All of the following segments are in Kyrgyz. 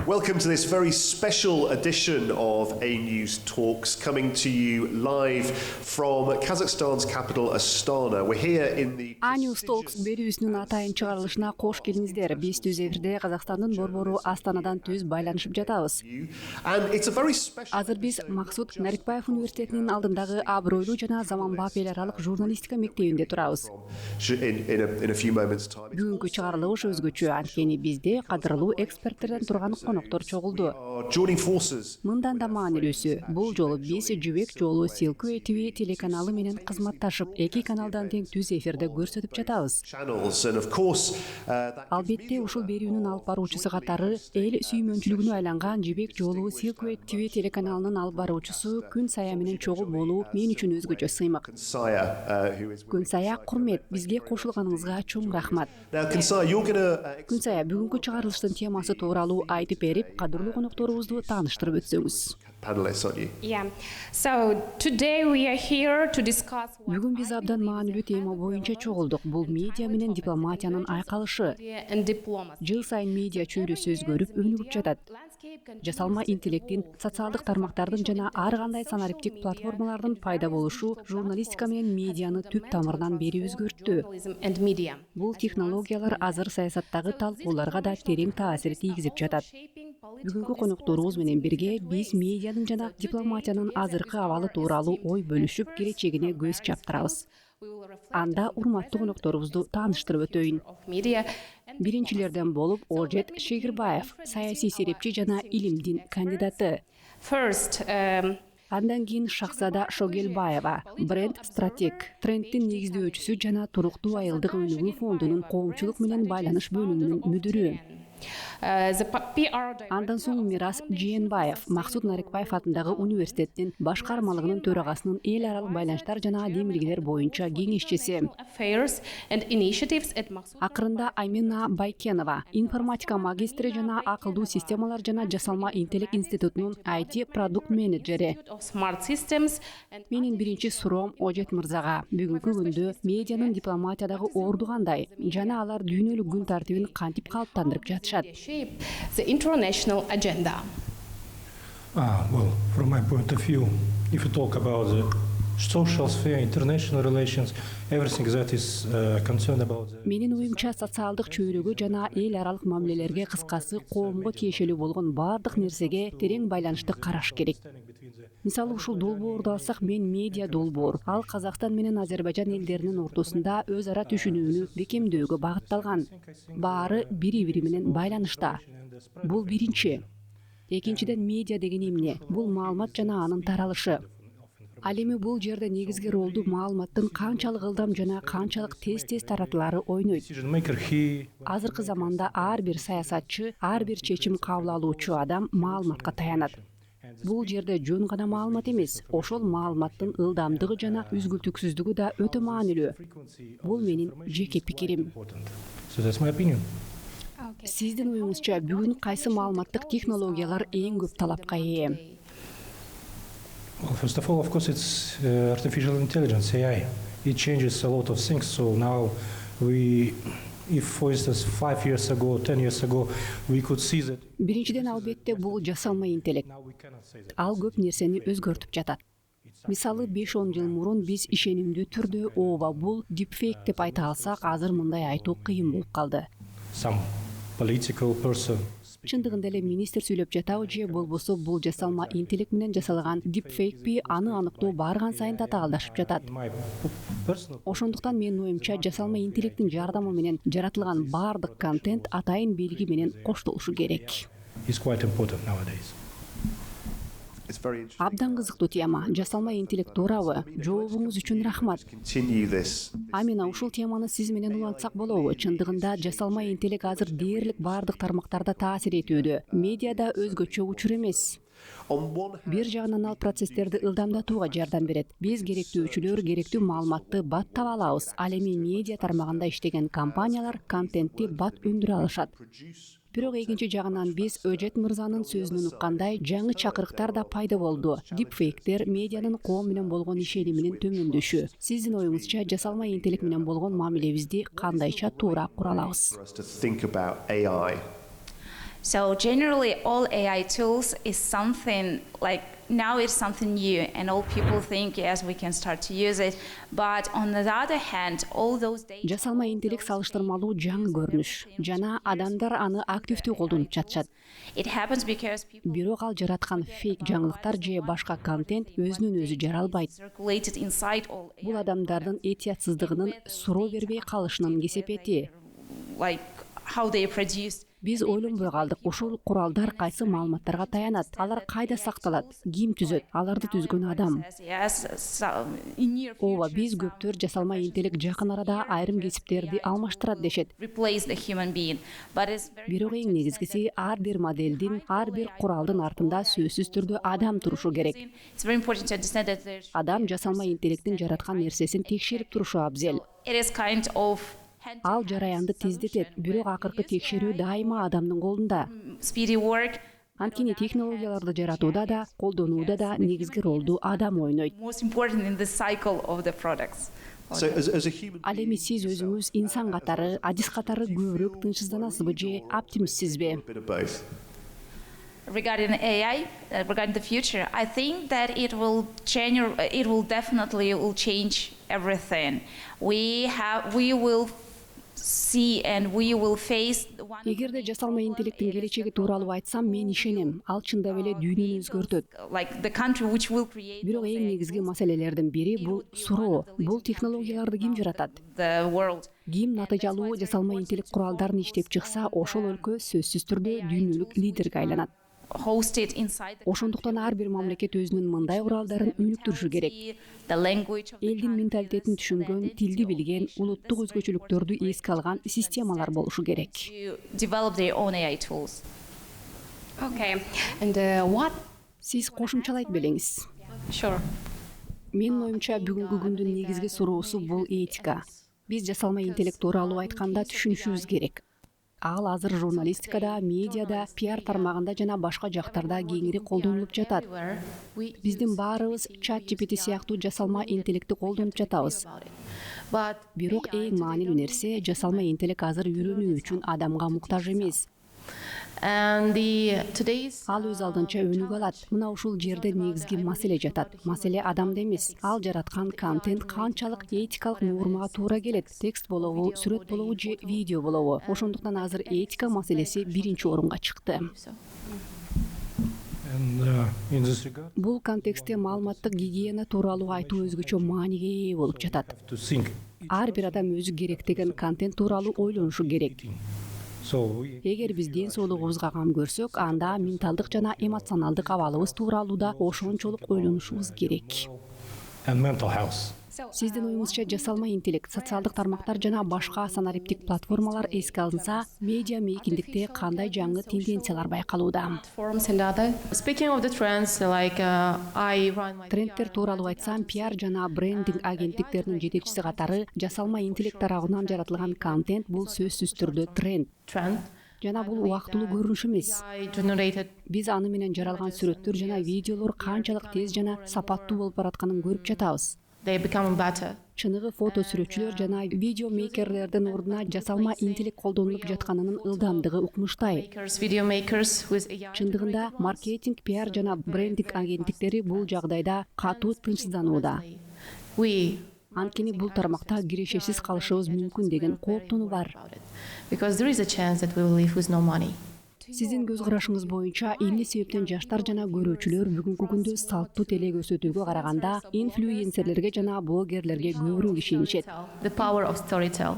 Welcome to this very special edition of A News Talks, coming to you live from Kazakhstan's capital Astana. We're here in the A News Talks берүүсүнүн атайын чыгарылышына кош келиңиздер. Биз түз эфирде Казакстандын борбору Астанадан түз байланышып жатабыз. And it's a very special. Азыр биз Максут Нарикбаев университетинин алдындагы абройлуу жана заманбап эл аралык журналистика мектебинде турабыз. In a few moments time. Бүгүнкү чыгарылыш өзгөчө, анткени бизде кадырлуу эксперттерден турган коноктор чогулду. Joining forces. Мындан да маанилүүсү, бул жолу биз Жибек жолу Silkway TV телеканалы менен кызматташып, эки каналдан тең түз эфирде көрсөтүп жатабыз. Channels and of course Албетте ушул берүүнүн алып баруучусу катары эл сүймөнчүлүгүнө айланган Жибек жолу Silkway TV телеканалынын алып баруучусу Күн Сая менен чогуу болуу мен үчүн өзгөчө сыймык. Күн Сая, курмет, бизге кошулганыңызга чоң рахмат. Now Kinsaya, you're gonna Күн Сая, бүгүнкү чыгарылыштын темасы тууралуу айтып берип, кадырлуу конокторубузду тааныштырып өтсөңүз. panelists on you. Yeah. So today we are here to discuss Бүгүн биз абдан маанилүү тема боюнча чогулдук. Бул медиа менен дипломатиянын айкалышы. media and diplomacy. Жыл сайын медиа чөйрөсү өзгөрүп, өнүгүп жатат. Жасалма интеллектин, социалдык тармактардын жана ар кандай санариптик платформалардын пайда болушу журналистика менен медианы түп тамырынан бери өзгөрттү. Journalism and media. Бул технологиялар азыр саясаттагы талкууларга да терең таасир тийгизип жатат. Бүгүнкү конокторубуз менен бирге биз медианын жана дипломатиянын азыркы абалы тууралуу ой бөлүшүп, келечегине көз чаптырабыз. Анда урматтуу конокторубузду тааныштырып өтөйүн. Of media and Биринчилерден болуп Ожет Шегирбаев, саясий серепчи жана илимдин кандидаты. first, Андан кийин Шахзада Шогелбаева, бренд-стратег, трендтин негиздөөчүсү жана туруктуу айылдык өнүгүү фондунун коомчулук менен байланыш бөлүмүнүн мүдүрү. the PR director Андан соң Мирас Жиенбаев, Максут Нарикбаев атындагы университеттин башкармалыгынын төрагасынын эл аралык байланыштар жана демилгелер боюнча кеңешчиси. affairs and initiatives at Maksud Акырында Амина Байкенова, информатика магистри жана акылдуу системалар жана жасалма интеллект институтунун IT продукт менеджери. of Smart Systems and Менин биринчи суроом Ожет мырзага. Бүгүнкү күндө медианын дипломатиядагы орду кандай жана алар дүйнөлүк күн тартибин кантип калыптандырып жатышат? shape the international agenda. Well, from my point of view, if you talk about the social sphere, international relations, everything that is concerned about the Менин оюмча социалдык чөйрөгө жана эл аралык мамилелерге, кыскасы коомго тиешелүү болгон баардык нерсеге терең байланышты караш керек. Мисалы ушул долбоорду алсак, мен медиа долбоор, ал Казакстан менен Азербайжан элдеринин ортосунда өз ара түшүнүүнү бекемдөөгө багытталган. Баары бири-бири менен байланышта. Бул биринчи. Экинчиден, медиа деген эмне? Бул маалымат жана анын таралышы. Ал эми бул жерде негизги ролду маалыматтын канчалык ылдам жана канчалык тез таратылары ойнойт. decision maker, he Азыркы заманда ар бир саясатчы, ар бир чечим кабыл алуучу адам маалыматка таянат. Бул жерде жөн гана маалымат эмес, ошол маалыматтын ылдамдыгы жана үзгүлтүксүздүгү да өтө маанилүү. Бул менин жеке пикирим. important. So that's my opinion. Сиздин оюңузча бүгүн кайсы маалыматтык технологиялар эң көп талапка ээ? Well, first of all, of course, it's artificial intelligence, AI. It changes a lot of things. So now if for instance 5 years ago, 10 years ago, we could see that. Биринчиден, албетте бул жасалма интеллект. Now we cannot say that. Ал көп нерсени өзгөртүп жатат. Мисалы 5-10 жыл мурун биз ишенимдүү түрдө ооба бул дипфейк деп айта алсак, азыр мындай айтуу кыйын болуп калды. Some political person. Чындыгында эле министр сүйлөп жатабы же болбосо бул жасалма интеллект менен жасалган дипфейкпи, аны аныктоо барган сайын татаалдашып жатат. In my personal Ошондуктан менин оюмча жасалма интеллекттин жардамы менен жаратылган баардык контент атайын белги менен коштолушу керек. is quite important nowadays. It's very interesting. Абдан кызыктуу тема. Жасалма интеллект туурабы? Жообуңуз үчүн рахмат. Continue this. Амина, ушул теманы сиз менен улантсак болобу? Чындыгында жасалма интеллект азыр дээрлик баардык тармактарда таасир этүүдө. Медиада өзгөчө учур эмес. On one hand, Бир жагынан ал процесстерди ылдамдатууга жардам берет. Биз керектүүчүлөр керектүү маалыматты бат таба алабыз. Ал эми медиа тармагында иштеген компаниялар контентти бат өндүрө алышат. Бирок экинчи жагынан биз Өжет мырзанын сөзүнөн уккандай жаңы чакырыктар да пайда болду. Дипфейктер медианын коом менен болгон ишениминин төмөндөшү. Сиздин оюңузча жасалма интеллект менен болгон мамилебизди кандайча туура кура алабыз? for us to think about AI. So generally, all AI tools is something like now it's something new, and all people think yes, we can start to use it. But on the other hand, all those data. Жасалма интеллект салыштырмалуу жаңы көрүнүш. Жана адамдар аны активдүү колдонуп жатышат. It happens because people Бирок ал жараткан фейк жаңылыктар же башка контент өзүнөн өзү жаралбайт. circulated inside all Бул адамдардын этиятсыздыгынын суроо бербей калышынын кесепети. like how they produced. Биз ойлонбой калдык, ушул куралдар кайсы маалыматтарга таянат, алар кайда сакталат, ким түзөт, аларды түзгөн адам. Yes, so in near Ооба, future, биз көптөр жасалма интеллект жакын арада айрым кесиптерди алмаштырат дешет. replace the human being, but it's very Бирок эң негизгиси ар бир моделдин, ар бир куралдын артында сөзсүз түрдө адам турушу керек. it's very important to understand that there's Адам жасалма интеллектин жараткан нерсесин текшерип турушу абзел. it is kind of Ал жараянды тездетет, бирок акыркы текшерүү дайыма адамдын колунда. speedy work. Анткени технологияларды жаратууда да, колдонууда да негизги ролду адам ойнойт. Most important in the cycle of the products. So, as a human, Ал эми сиз өзүңүз инсан катары, адис катары көбүрөөк тынчсызданасызбы же оптимистсизби? a bit of both. Regarding AI, regarding the future, I think that it will definitely will change everything. We will see and we will face one. Эгерде жасалма интеллекттин келечеги тууралуу айтсам, мен ишенем. Ал чындап эле дүйнөнү өзгөртөт. Like the country which will create Бирок эң негизги маселелердин бири бул суроо. Бул технологияларды ким жаратат? the world. Ким натыйжалуу жасалма интеллект куралдарын иштеп чыкса, ошол өлкө сөзсүз түрдө дүйнөлүк лидерге айланат. Hosted inside the Ошондуктан ар бир мамлекет өзүнүн мындай куралдарын өнүктүрүшү керек. the language of the Элдин менталитетин түшүнгөн, тилди билген, улуттук өзгөчөлүктөрдү эске алган системалар болушу керек. to develop their own AI tools. Okay, and what? Сиз кошумчалайт белеңиз. Sure. Менин оюмча бүгүнкү күндүн негизги суроосу бул этика. Биз жасалма интеллект тууралуу айтканда түшүнүшүбүз керек. Ал азыр журналистикада, медиада, пиар тармагында жана башка жактарда кеңири колдонулуп жатат. Биздин баарыбыз чат GPT сыяктуу жасалма интеллектти колдонуп жатабыз. Бирок эң маанилүү нерсе жасалма интеллект азыр үйрөнүү үчүн адамга муктаж эмес. And today's Ал өз алдынча өнүгө алат. Мына ушул жерде негизги маселе жатат. Маселе адамда эмес. Ал жараткан контент канчалык этикалык нормага туура келет. Текст болобу, сүрөт болобу же видео болобу. Ошондуктан азыр этика маселеси биринчи орунга чыкты. And in this regard, Бул контекстте маалыматтык гигиена тууралуу айтуу өзгөчө мааниге ээ болуп жатат. to think. Ар бир адам өзү керектеген контент тууралуу ойлонушу керек. So Эгер биз ден соолугубузга кам көрсөк, анда менталдык жана эмоционалдык абалыбыз тууралуу да ошончолук ойлонушубуз керек. and mental health. Сиздин оюңузча жасалма интеллект, социалдык тармактар жана башка санариптик платформалар эске алынса, медиа мейкиндикте кандай жаңы тенденциялар байкалууда? Forums and other. speaking of the trends, like I run my Трендтер тууралуу айтсам, пиар жана брендинг агенттиктеринин жетекчиси катары жасалма интеллект тарабынан жаратылган контент бул сөзсүз түрдө тренд. trend. Жана бул убактылуу көрүнүш эмес. I generated Биз аны менен жаралган сүрөттөр жана видеолор канчалык тез жана сапаттуу болуп баратканын көрүп жатабыз. they become better. Чыныгы фото сүрөтчүлөр жана видео мейкерлердин ордуна жасалма интеллект колдонулуп жатканынын ылдамдыгы укмуштай. Video makers with AI. Чындыгында маркетинг, пиар жана брендинг агенттиктери бул жагдайда катуу тынчсызданууда. We Анткени бул тармакта кирешесиз калышыбыз мүмкүн деген кооптонуу бар. because there is a chance that we will live with no money. Сиздин көз карашыңыз боюнча эмне себептен жаштар жана көрүүчүлөр бүгүнкү күндө салттуу теле көрсөтүүгө караганда инфлюенсерлерге жана блогерлерге көбүрөөк ишенишет? The power of storytelling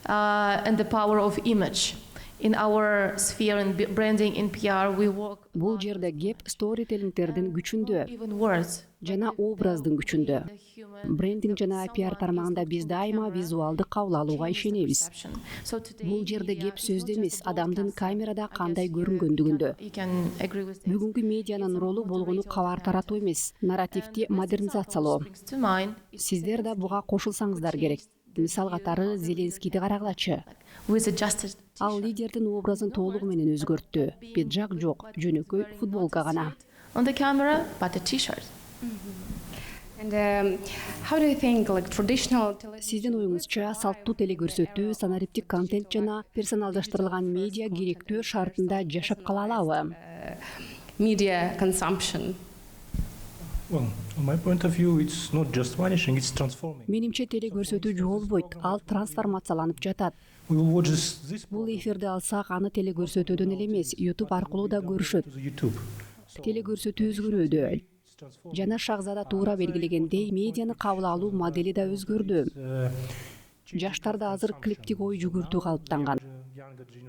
and the power of image. In our sphere in branding in PR, we work Бул жерде кеп сторителлингтердин күчүндө even words. жана образдын күчүндө. Брендинг жана пиар тармагында биз дайыма визуалдык кабыл алууга ишенебиз. So today, Бул жерде кеп сөздө эмес, адамдын камерада кандай көрүнгөндүгүндө. you can agree with this. Бүгүнкү медианын ролу болгону кабар таратуу эмес, нарративди модернизациялоо. Brings to mind Сиздер да буга кошулсаңыздар керек. Мисал катары Зеленскийди карагылачы. with adjusted Ал лидердин образын толугу менен өзгөрттү. Пиджак жок, жөнөкөй футболка гана. on the camera, but a t-shirt. And how do you think like traditional Сиздин оюңузча салттуу телекөрсөтүү, санариптик контент жана персоналдаштырылган медиа керектөө шартында жашап кала алабы? media consumption? Well, from my point of view, it's not just vanishing, it's transforming. Менимче телекөрсөтүү жоолбойт, ал трансформацияланып жатат. We will watch this Бул эфирди алсак, аны телекөрсөтүүдөн эле эмес, YouTube аркылуу да көрүшөт. to the YouTube. Телекөрсөтүү өзгөрүүдө. Жана Шахзада туура белгилегендей, медианы кабыл алуу модели да өзгөрдү. Жаштарда азыр клиптик ой жүгүртүү калыптанган.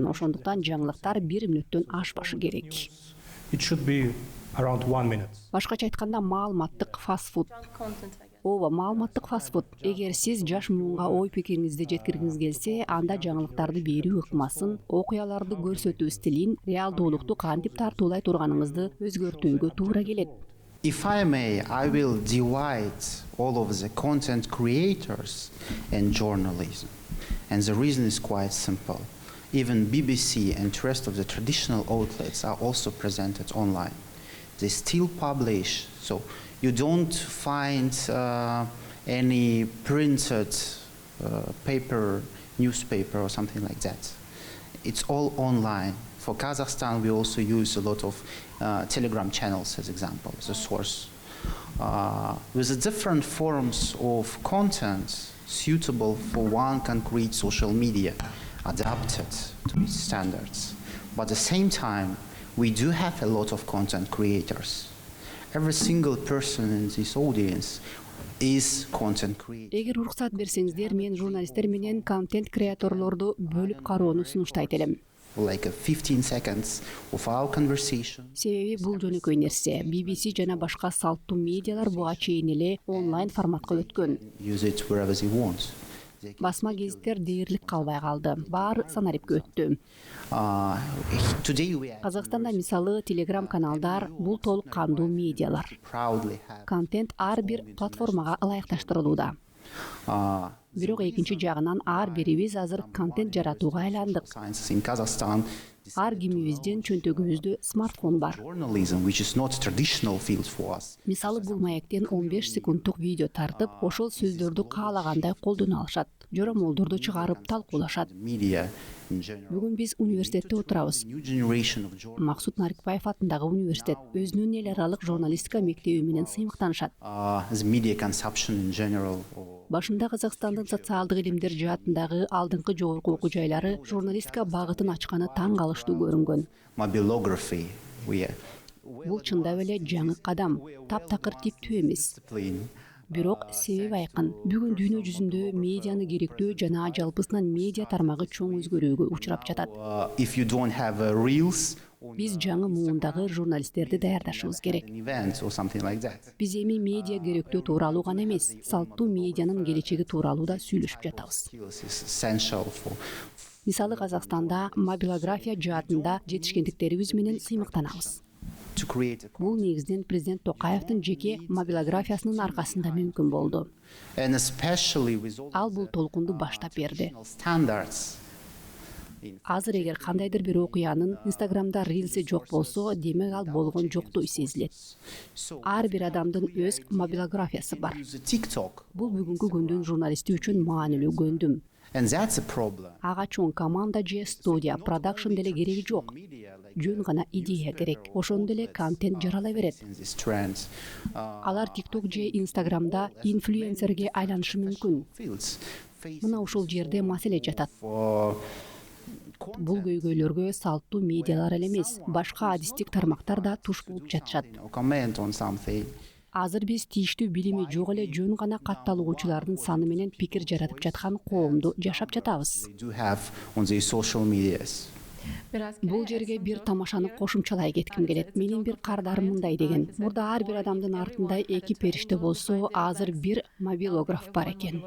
Ошондуктан жаңылыктар 1 мүнөттөн ашпашы керек. It should be around 1 minute. Башкача айтканда маалыматтык фастфуд. Ооба, маалыматтык фастфуд. Эгер сиз жаш муунга ой пикириңизди жеткиргиңиз келсе, анда жаңылыктарды берүү ыкмасын, окуяларды көрсөтүү стилин, реалдуулукту кантип тартуулай турганыңызды өзгөртүүгө туура келет. If I may, I will divide all of the content creators and journalism. And the reason is quite simple. Even BBC and the rest of the traditional outlets are also presented online. They still publish, so you don't find any printed paper, newspaper or something like that. It's all online. For Kazakhstan, we also use a lot of Telegram channels as example, as a source. With the different forms of content suitable for one concrete social media, adapted to its standards. But at the same time, we do have a lot of content creators. Every single person in this audience is content creator. Эгер уруксат берсеңиздер, мен журналисттер менен контент креаторлорду бөлүп кароону сунуштайт элем. Like 15 seconds of our conversation. Себеби бул жөнөкөй нерсе. BBC жана башка салттуу медиалар буга чейин эле онлайн форматка өткөн. Use it wherever they want. Басма гезиттер дээрлик калбай калды. Баары санарипке өттү. Today we Казакстанда мисалы Telegram каналдар бул толук кандуу медиалар. proudly have Контент ар бир платформага ылайыкташтырылууда. Бирок экинчи жагынан ар бирибиз азыр контент жаратууга айландык. sciences in Kazakhstan. Ар кимибиздин чөнтөгүбүздө смартфон бар. Journalism, which is not traditional field for us. Мисалы бул маектен 15 секундтук видео тартып, ошол сөздөрдү каалагандай колдоно алышат. Жоромолдорду чыгарып талкуулашат. Media in general. Бүгүн биз университетте отурабыз. New generation of journalists. Максут Нарикбаев атындагы университет өзүнүн эл аралык журналистика мектеби менен сыймыктанышат. The media consumption in general. Башында Казакстандын социалдык илимдер жаатындагы алдыңкы жогорку окуу жайлары журналистика багытын ачканы таң калыштуу көрүнгөн. Mobilography. We are Бул чындап эле жаңы кадам, таптакыр типтүү эмес. discipline. Бирок себеби айкын. Бүгүн дүйнө жүзүндө медианы керектөө жана жалпысынан медиа тармагы чоң өзгөрүүгө учурап жатат. If you don't have reels or Биз жаңы муундагы журналисттерди даярдашыбыз керек. an event or something like that. Биз эми медиа керектөө тууралуу гана эмес, салттуу медианын келечеги тууралуу да сүйлөшүп жатабыз. Skills is essential for Мисалы Казакстанда мобилография жаатында жетишкендиктерибиз менен сыймыктанабыз. to create a Бул негизден президент Токаевдин жеке мобилографиясынын аркасында мүмкүн болду. and especially with all Ал бул толкунду баштап берди. standards. Азыр эгер кандайдыр бир окуянын Инстаграмда рилси жок болсо, демек ал болгон жоктой сезилет. So Ар бир адамдын өз мобилографиясы бар. use TikTok, Бул бүгүнкү күндүн журналисти үчүн маанилүү көндүм. and that's a problem. Ага чоң команда же студия, продакшн деле кереги жок. Media like Жөн гана идея керек. Ошондо эле контент жарала берет. in this trend Алар TikTok же Инстаграмда инфлюенсерге айланышы мүмкүн. fields face Мына ушул жерде маселе жатат. for Бул көйгөйлөргө салттуу медиалар эле эмес, башка адистик тармактар да туш болуп жатышат. comment on something. Азыр биз тийиштүү билими жок эле жөн гана катталуучулардын саны менен пикир жаратып жаткан коомду жашап жатабыз. They do have on their social medias. Бул жерге бир тамашаны кошумчалай кетким келет. Менин бир кардарым мындай деген. Мурда ар бир адамдын артында эки периште болсо, азыр бир мобилограф бар экен.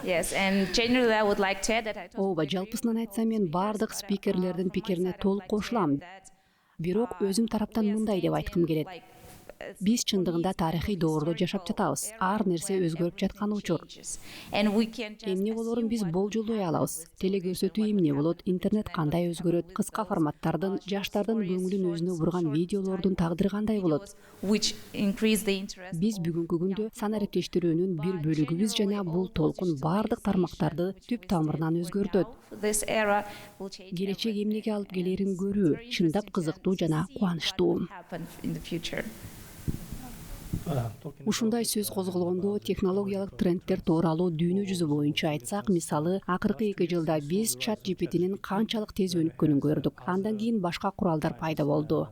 Yes, and generally I would like to add that I Ооба, жалпысынан айтсам мен бардык спикерлердин пикирине толук кошулам. Бирок өзүм тараптан мындай деп айткым келет. Биз чындыгында тарыхый доордо жашап жатабыз. Ар нерсе өзгөрүп жаткан учур. Эмне болорун биз болжолдой алабыз. Телегөрсөтүү эмне болот, интернет кандай өзгөрөт, кыска форматтардын, жаштардын көңүлүн өзүнө бурган видеолордун тагдыры кандай болот. Биз бүгүнкү күндө санариптештирүүнүн бир бөлүгүбүз жана бул толкун бардык тармактарды түп тамырынан өзгөртөт. Келечек эмнеге алып келерин көрүү чындап кызыктуу жана кубанычтуу. Ушундай сөз козголгондо технологиялык трендтер тууралуу дүйнө жүзү боюнча айтсак, мисалы, акыркы 2 жылда биз ChatGPT'нин канчалык тез өнүккөнүн көрдүк. Андан кийин башка куралдар пайда болду.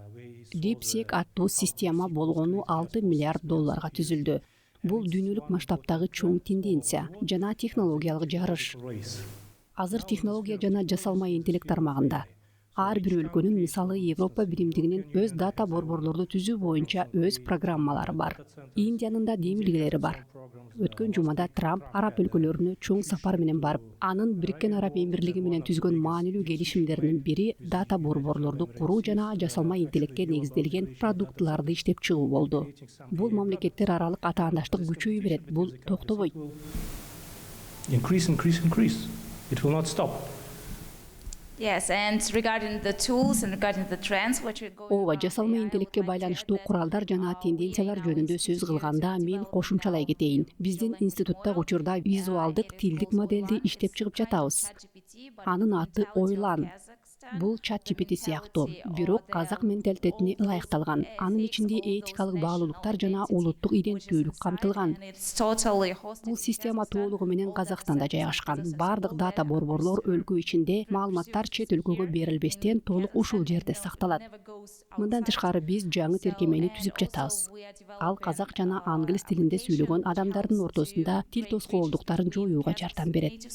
DeepSeek аттуу система болгону $6 миллиард түзүлдү. Бул дүйнөлүк масштабтагы чоң тенденция жана технологиялык жарыш. Азыр технология жана жасалма интеллект тармагында ар бир өлкөнүн, мисалы, Европа биримдигинин өз дата борборлорду түзүү боюнча өз программалары бар. Индиянын да демилгелери бар. Өткөн жумада Трамп араб өлкөлөрүнө чоң сапар менен барып, анын Бириккен Араб Эмирлиги менен түзгөн маанилүү келишимдеринин бири дата борборлорду куруу жана жасалма интеллектке негизделген продуктыларды иштеп чыгуу болду. Бул мамлекеттер аралык атаандаштык күчөйө берет, бул токтобойт. Increase. It will not stop. Yes, and regarding the tools and regarding the trends which are going Ооба, жасалма интеллектке байланыштуу куралдар жана тенденциялар жөнүндө сөз кылганда мен кошумчалай кетейин. Биздин институтта учурда визуалдык тилдик модельди иштеп чыгып жатабыз. Анын аты Ойлан. Бул ChatGPT сыяктуу, бирок казак менталитетине ылайыкталган. Анын ичинде этикалык баалуулуктар жана улуттук иденттүүлүк камтылган. Бул система толугу менен Казакстанда жайгашкан. Бардык дата борборлор өлкө ичинде, маалыматтар чет өлкөгө берилбестен толук ушул жерде сакталат. Мындан тышкары биз жаңы тиркемени түзүп жатабыз. Ал казак жана англис тилинде сүйлөгөн адамдардын ортосунда тил тоскоолдуктарын жоюуга жардам берет.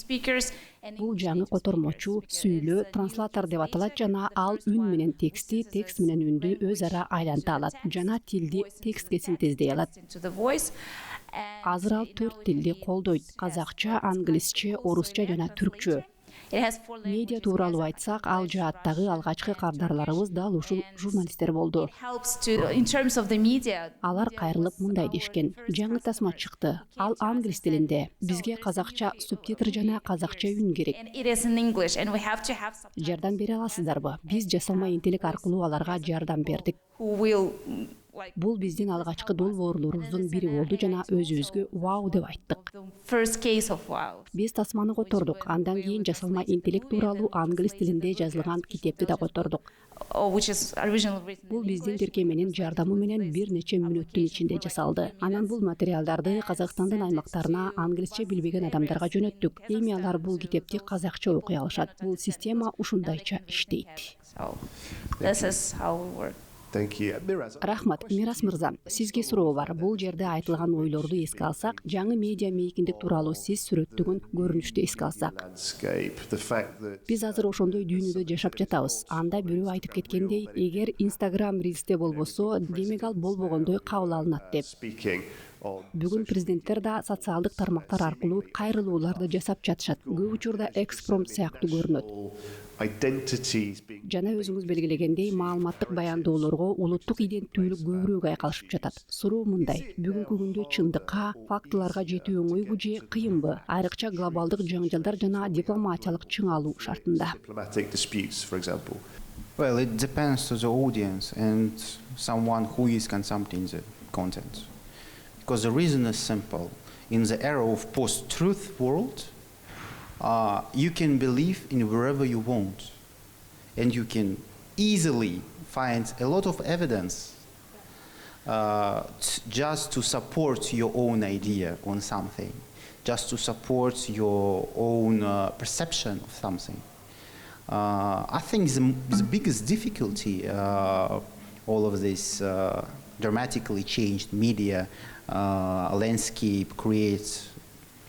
Бул жаңы котормочу, сүйлөө, транслатор деп аталат жана ал үн менен текстти, текст менен үндү өз ара айланта алат жана тилди текстке синтездей алат. Азыр ал 4 тилди колдойт: казакча, англисче, орусча жана түркчө. Медиа тууралуу айтсак, ал жааттагы алгачкы кардарларыбыз дал ушул журналисттер болду. Алар кайрылып мындай дешкен: жаңы тасма чыкты. Ал англис тилинде. Бизге казакча субтитр жана казакча үн керек. Жардам бере аласыздарбы? Биз жасалма интеллект аркылуу аларга жардам бердик. Бул биздин алгачкы долбоорлорубуздун бири болду жана өзүбүзгө вау деп айттык. Биз тасманы котордук, андан кийин жасалма интеллект тууралуу англис тилинде жазылган китепти да котордук. Бул биздин тиркеменин жардамы менен бир нече мүнөттүн ичинде жасалды. Анан бул материалдарды Казакстандын аймактарына англисче билбеген адамдарга жөнөттүк. Эми алар бул китепти казакча окуй алышат. Бул система ушундайча иштейт. Рахмат, Мирас мырза. Сизге суроо бар. Бул жерде айтылган ойлорду эске алсак, жаңы медиа мейкиндик тууралуу сиз сүрөттөгөн көрүнүштү эске алсак. Биз азыр ошондой дүйнөдө жашап жатабыз. Анда бирөө айтып кеткендей, эгер Instagram Reels'те болбосо, демек ал болбогондой кабыл алынат деп. Бүгүн президенттер да социалдык тармактар аркылуу кайрылууларды жасап жатышат. Көп учурда экспромт сыяктуу көрүнөт. Жана өзүңүз белгилегендей, маалыматтык баяндоолорго улуттук иденттүүлүк көбүрөөк айкалышып жатат. Суроо мындай: бүгүнкү күндө чындыкка, фактыларга жетүү оңойбу же кыйынбы? Айрыкча глобалдык жаңжалдар жана дипломатиялык чың алуу шартында. Well, it depends to the audience and someone who is consuming the content. Because the reason is simple. In the era of post-truth world, you can believe in wherever you want, and you can easily find a lot of evidence just to support your own idea on something, just to support your own perception of something. I think the biggest difficulty all of this dramatically changed media landscape creates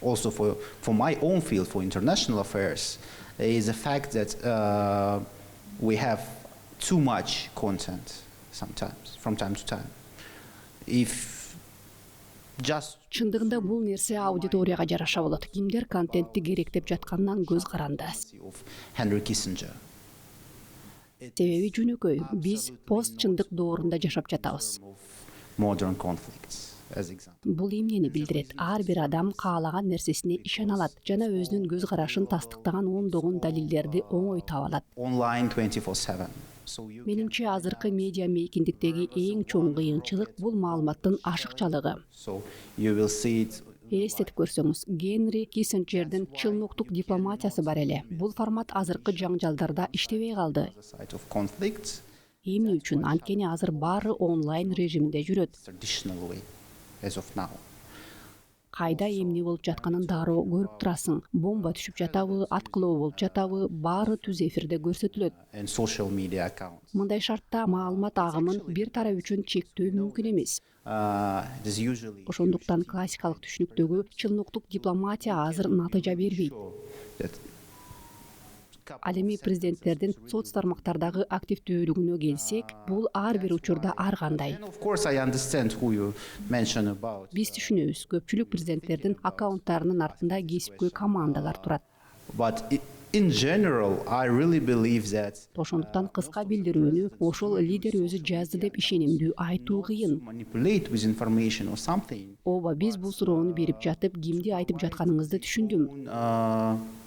also for my own field, for international affairs, is the fact that we have too much content sometimes, from time to time. If just Чындыгында бул нерсе аудиторияга жараша болот. Кимдер контентти керектеп жатканынан көз каранды. Henry Kissinger. Себеби жөнөкөй, биз пост чындык доорунда жашап жатабыз. modern conflicts, as example. Бул эмнени билдирет? Ар бир адам каалаган нерсесине ишене алат жана өзүнүн көз карашын тастыктаган ондогон далилдерди оңой таба алат. Online 24/7. So you Менимче азыркы медиа мейкиндиктеги эң чоң кыйынчылык бул маалыматтын ашыкчалыгы. so you will see it Элестетип көрсөңүз, Генри Киссинджердин чылмыктык дипломатиясы бар эле. Бул формат азыркы жаңжалдарда иштебей калды. the site of conflicts, Эмне үчүн? Анткени азыр баары онлайн режимде жүрөт. traditional way, as of now. Кайда эмне болуп жатканын дароо көрүп турасың. Бомба түшүп жатабы, аткылоо болуп жатабы, баары түз эфирде көрсөтүлөт. And social media accounts. Мындай шартта маалымат агымын бир тарап үчүн чектөө мүмкүн эмес. It is usually Ошондуктан классикалык түшүнүктөгү чылмыктык дипломатия азыр натыйжа бербейт. that Ал эми президенттердин соц тармактардагы активдүүлүгүнө келсек, бул ар бир учурда ар кандай. and of course I understand who you mention about. Биз түшүнөбүз, көпчүлүк президенттердин аккаунттарынын артында кесипкөй командалар турат. But in general, I really believe that Ошондуктан кыска билдирүүнү ошол лидер өзү жазды деп ишенимдүү айтуу кыйын. manipulate with information or something. Ооба, биз бул суроону берип жатып, кимди айтып жатканыңызды түшүндүм.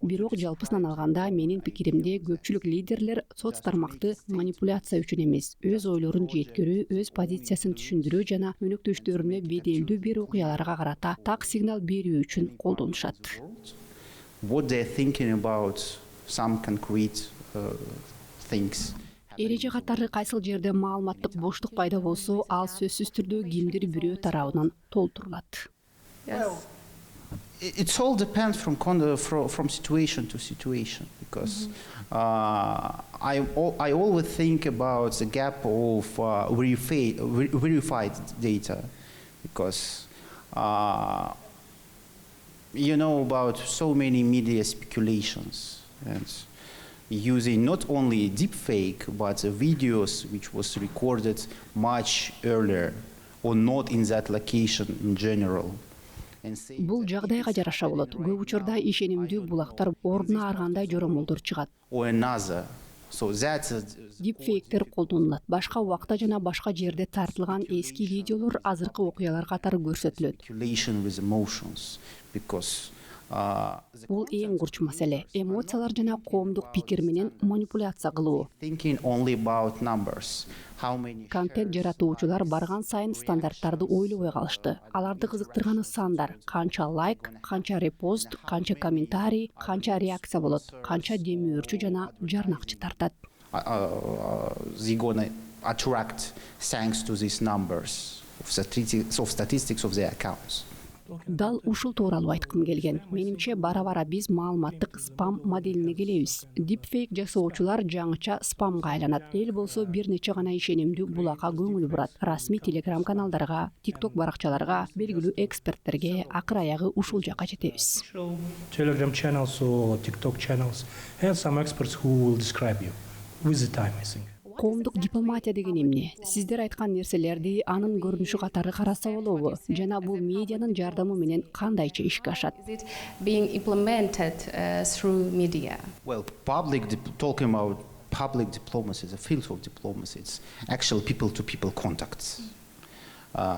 Бирок жалпысынан алганда менин пикиримде көпчүлük лидерлер соц тармакты манипуляция үчүн эмес, өз ойлорун жеткирүү, өз позициясын түшүндүрүү жана өнөктөштөрүнө беделдүү бир окуяларга карата так сигнал берүү үчүн колдонушат. What they're thinking about some concrete things. Эреже катары кайсыл жерде маалыматтык боштук пайда болсо, ал сөзсүз түрдө кимдир бирөө тарабынан толтурулат. Yes. It all depends from situation to situation, because I always think about the gap of verified data, because you know about so many media speculations and using not only deepfake but videos which was recorded much earlier or not in that location in general. Бул жагдайга жараша болот. Көп учурда ишенимдүү булактар ордуна аргандай жоромолдор чыгат. Or another. So that's Дипфейктер колдонулат. Башка убакта жана башка жерде тартылган эски видеолор азыркы окуялар катары көрсөтүлөт. speculation with emotions, because Бул эң курч маселе. Эмоциялар жана коомдук пикир менен манипуляция кылуу. thinking only about numbers, how many Контент жаратуучулар барган сайын стандарттарды ойлобой калышты. Аларды кызыктырганы сандар, канча лайк, канча репост, канча комментарий, канча реакция болот, канча демөөрчү жана жарнакчы тартат. they're gonna attract thanks to these numbers of statistics of their accounts. Дал ушул тууралуу айткым келген. Менимче бара-бара биз маалыматтык спам моделине келебиз. Дипфейк жасоочулар жаңыча спамга айланат. Эл болсо бир нече гана ишенимдүү булакка көңүл бурат. Расмий телеграм каналдарга, TikTok баракчаларга, белгилүү эксперттерге акыр аягы ушул жакка жетебиз. Telegram channels or TikTok channels, and some experts who will describe you with the time, I think. Коомдук дипломатия деген эмне? Сиздер айткан нерселерди анын көрүнүшү катары караса болобу? Жана бул медианын жардамы менен кандайча ишке ашат? Is it being implemented through media? Well, talking about public diplomacy, the field of diplomacy, it's actual people-to-people contacts.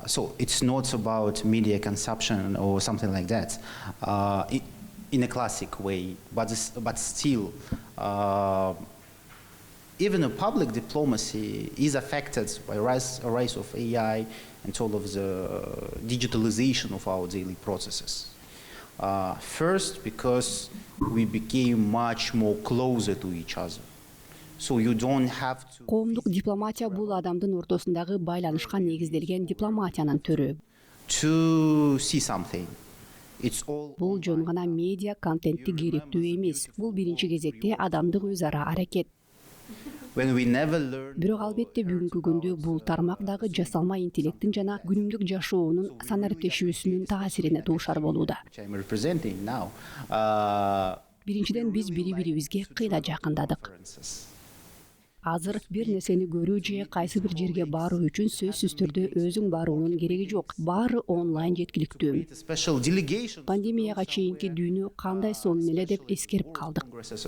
So it's not about media consumption or something like that, in a classic way, but still, even a public diplomacy is affected by rise of AI and all of the digitalization of our daily processes. First, because we became much more closer to each other. So you don't have to... Коомдук дипломатия бул адамдын ортосундагы байланышка негизделген дипломатиянын түрү. To see something. It's all... Бул жөн гана медиа контентти керектүү эмес. Бул биринчи кезекте адамдык өз ара аракет. When we never learn... Бирок албетте бүгүнкү күндө бул тармак дагы жасалма интеллекттин жана күнүмдүк жашоонун санариптешүүсүнүн таасирине дуушар болууда. which I'm representing now. Биринчиден биз бири-бирибизге кыйла жакындадык. Азыр бир нерсени көрүү же кайсы бир жерге баруу үчүн сөзсүз түрдө өзүң баруунун кереги жок. Баары онлайн жеткиликтүү. A special delegation Пандемияга чейинки дүйнө кандай сонун эле деп эскерип калдык. congresses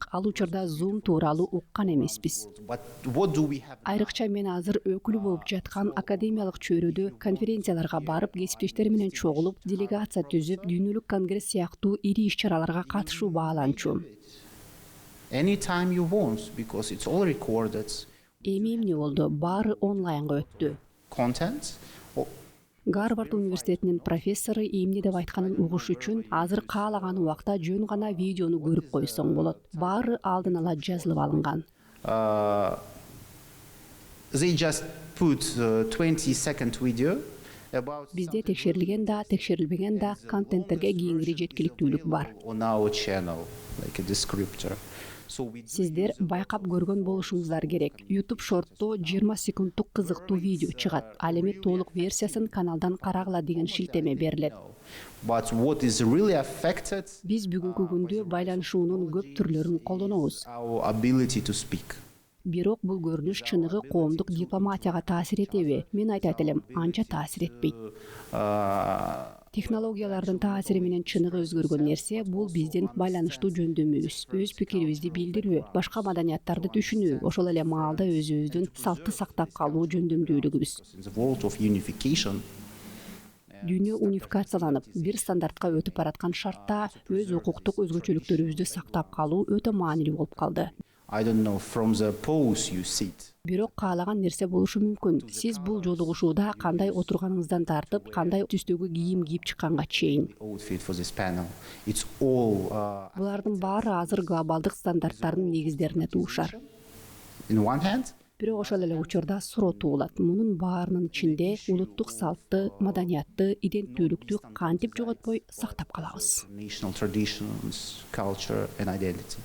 баштадык. Ал учурда Zoom тууралуу уккан эмеспиз. But what do we have? Айрыкча мен азыр өкүлү болуп жаткан академиялык чөйрөдө конференцияларга барып, кесиптештер менен чогулуп, делегация түзүп, дүйнөлүк конгресс сыяктуу ири иш-чараларга катышуу бааланчу. Anytime you want, because it's all recorded Эми эмне болду? Баары онлайнга өттү. content. Гарвард университетинин профессору эмне деп айтканын угуш үчүн азыр каалаган убакта жөн гана видеону көрүп койсоң болот. Баары алдын ала жазылып алынган. They just put 20-second video about Бизде текшерилген да, текшерилбеген да контенттерге кийингири жеткиликтүүлүк бар. on our channel, like a descriptor. So we Сиздер байкап көргөн болушуңуздар керек. YouTube Short'то 20 секундтук кызыктуу видео чыгат. Ал эми толук версиясын каналдан карагыла деген шилтеме берилет. But what is really affected Биз бүгүнкү күндө байланышуунун көп түрлөрүн колдонобуз. our ability to speak. Бирок бул көрүнүш чыныгы коомдук дипломатияга таасир этеби? Мен айтат элем, анча таасир этпейт. Технологиялардын таасири менен чыныгы өзгөргөн нерсе бул биздин байланыштуу жөндөмүбүз, өз пикирибизди билдирүү, башка маданияттарды түшүнүү, ошол эле маалда өзүбүздүн салтты сактап калуу жөндөмдүүлүгүбүз. In the world of unification, Дүйнө унификацияланып, бир стандартка өтүп бараткан шартта өз укуктук өзгөчөлүктөрүбүздү сактап калуу өтө маанилүү болуп калды. I don't know, from the pose you sit. Бирок каалаган нерсе болушу мүмкүн. Сиз бул жолугушууда кандай отурганыңыздан тартып, кандай түстөгү кийим кийип чыкканга чейин. Outfit for this panel. It's all Булардын баары азыр глобалдык стандарттардын негиздерине туушар. in one hand, Бирок ошол эле учурда суроо туулат. Мунун баарынын ичинде улуттук салтты, маданиятты, иденттүүлүктү кантип жоготпой сактап калабыз? national traditions, culture, and identity.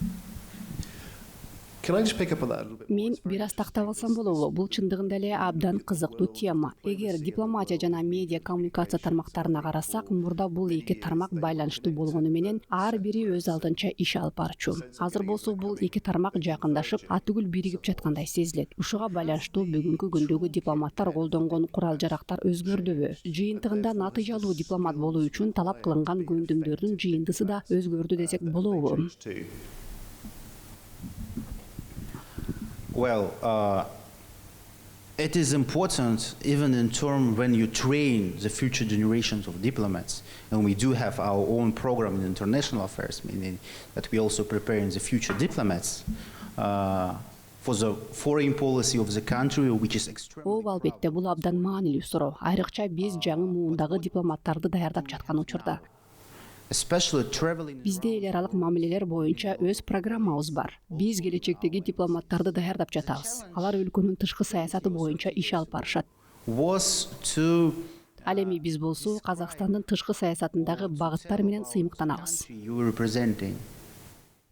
Can I just pick up on that a little bit? Мен бир аз тактап алсам болобу? Бул чындыгында эле абдан кызыктуу тема. Эгер дипломатия жана медиа коммуникация тармактарына карасак, мурда бул эки тармак байланыштуу болгону менен ар бири өз алдынча иш алып барчу. Азыр болсо бул эки тармак жакындашып, атүгүл биригип жаткандай сезилет. Ушуга байланыштуу бүгүнкү күндөгү дипломаттар колдонгон курал-жарактар өзгөрдүбү? Жыйынтыгында натыйжалуу дипломат болуу үчүн талап кылынган көндүмдөрдүн жыйындысы да өзгөрдү десек болобу? Too. Well, it is important even in term when you train the future generations of diplomats, and we do have our own program in international affairs, meaning that we also preparing the future diplomats for the foreign policy of the country, which is extremely Ооба, албетте, бул абдан маанилүү суроо. Айрыкча биз жаңы муундагы дипломаттарды даярдап жаткан учурда. especially traveling. Бизде эл аралык мамилелер боюнча өз программабыз бар. Биз келечектеги дипломаттарды даярдап жатабыз. Алар өлкөнүн тышкы саясаты боюнча иш алып барышат. Was to Ал эми биз болсо Казакстандын тышкы саясатындагы багыттар менен сыймыктанабыз. you representing.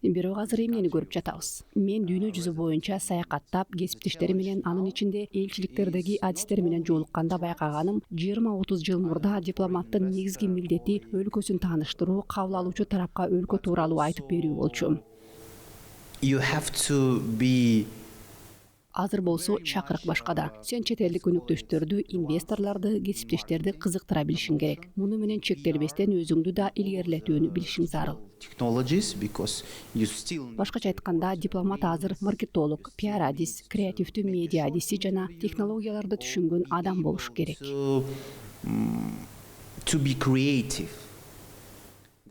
Бирок азыр эмнени көрүп жатабыз? Мен дүйнө жүзү боюнча саякаттап, кесиптештери менен, анын ичинде элчиликтердеги адистер менен жолукканда байкаганым, 20-30 жыл мурда дипломаттын негизги милдети өлкөсүн тааныштыруу, кабыл алуучу тарапка өлкө тууралуу айтып берүү болчу. You have to be Азыр болсо чакырык башкада. Сен чет элдик өнөктөштөрдү, инвесторлорду, кесиптештерди кызыктыра билишиң керек. Муну менен чектелбестен өзүңдү да илгерилетүүнү билишиң зарыл. technologies because you still Башкача айтканда, дипломат азыр маркетолог, пиар-адис, креативдүү медиа адиси жана технологияларды түшүнгөн адам болуш керек. to be creative.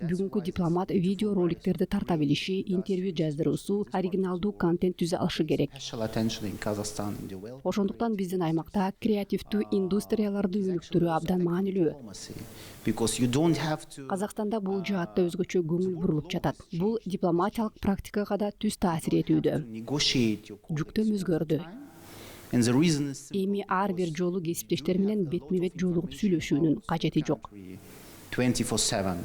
Бүгүнкү дипломат видео роликтерди тарта билиши, интервью жаздыруусу, оригиналдуу контент түзө алышы керек. Special attention in Kazakhstan in the world. Ошондуктан биздин аймакта креативдүү индустрияларды өнүктүрүү абдан маанилүү. Because you don't have to Казакстанда бул жаатта өзгөчө көңүл бурулуп жатат. Бул дипломатиялык практикага да түз таасир этүүдө. negotiate your Жүктөм өзгөрдү. and the reason is Эми ар бир жолу кесиптештер менен бетме-бет жолугуп сүйлөшүүнүн кажети жок. 24/7.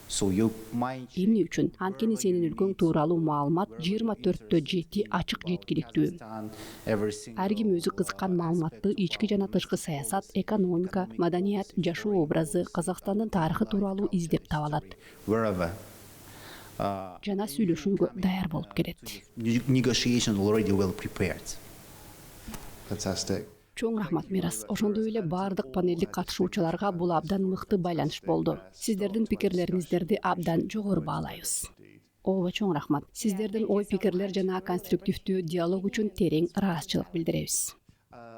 So you might Эмне үчүн? Анткени сенин өлкөң тууралуу маалымат 24/7 ачык жеткиликтүү. understand everything. Ар ким өзү кызыккан маалыматты ички жана тышкы саясат, экономика, маданият, жашоо образы, Казакстандын тарыхы тууралуу издеп таба алат Wherever. жана сүйлөшүүгө даяр болуп келет. Negotiation already well prepared. Fantastic. Чоң рахмат, Мирас. Ошондой эле баардык панелдик катышуучуларга бул абдан мыкты байланыш болду. Сиздердин пикирлериңиздерди абдан жогору баалайбыз. Ооба, чоң рахмат. Сиздердин ой пикирлер жана конструктивдүү диалог үчүн терең ыраазычылык билдиребиз.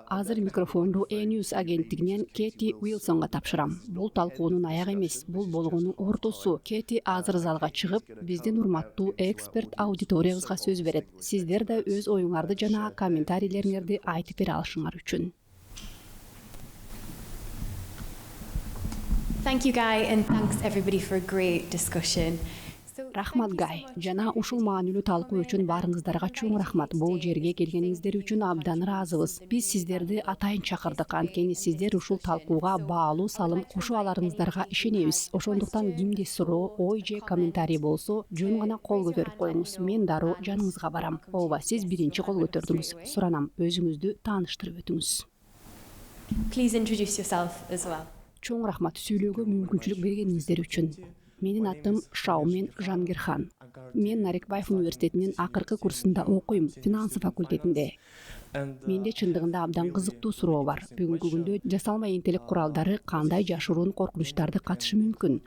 Азыр микрофонду E-News агенттигинен Кэти Уилсонго тапшырам. Бул талкуунун аягы эмес, бул болгонун ортосу. Кэти азыр залга чыгып, биздин урматтуу эксперт аудиториябызга сөз берет. Сиздер да өз оюңарды жана комментарийлериңерди айтып бере алышыңар үчүн. Thank you, Guy, and thanks everybody for a great discussion. Рахмат, Гай. Жана ушул маанилүү талкуу үчүн баарыңыздарга чоң рахмат. Бул жерге келгениңиздер үчүн абдан ыраазыбыз. Биз сиздерди атайын чакырдык, анткени сиздер ушул талкууга баалуу салым кошо аларыңыздарга ишенебиз. Ошондуктан кимде суроо, ой же комментарий болсо, жөн гана кол көтөрүп коюңуз. Мен дароо жаныңызга барам. Ооба, сиз биринчи кол көтөрдүңүз. Суранам, өзүңүздү тааныштырып өтүңүз. Please introduce yourself as well. Чоң рахмат сүйлөөгө мүмкүнчүлүк бергениңиздер үчүн. Менин атым Шаумен Жангирхан. Мен Нарикбаев университетинин акыркы курсунда окуйм, финансы факультетинде. Менде чындыгында абдан кызыктуу суроо бар. Бүгүнкү күндө жасалма интеллект куралдары кандай жашыруун коркунучтарды катышы мүмкүн?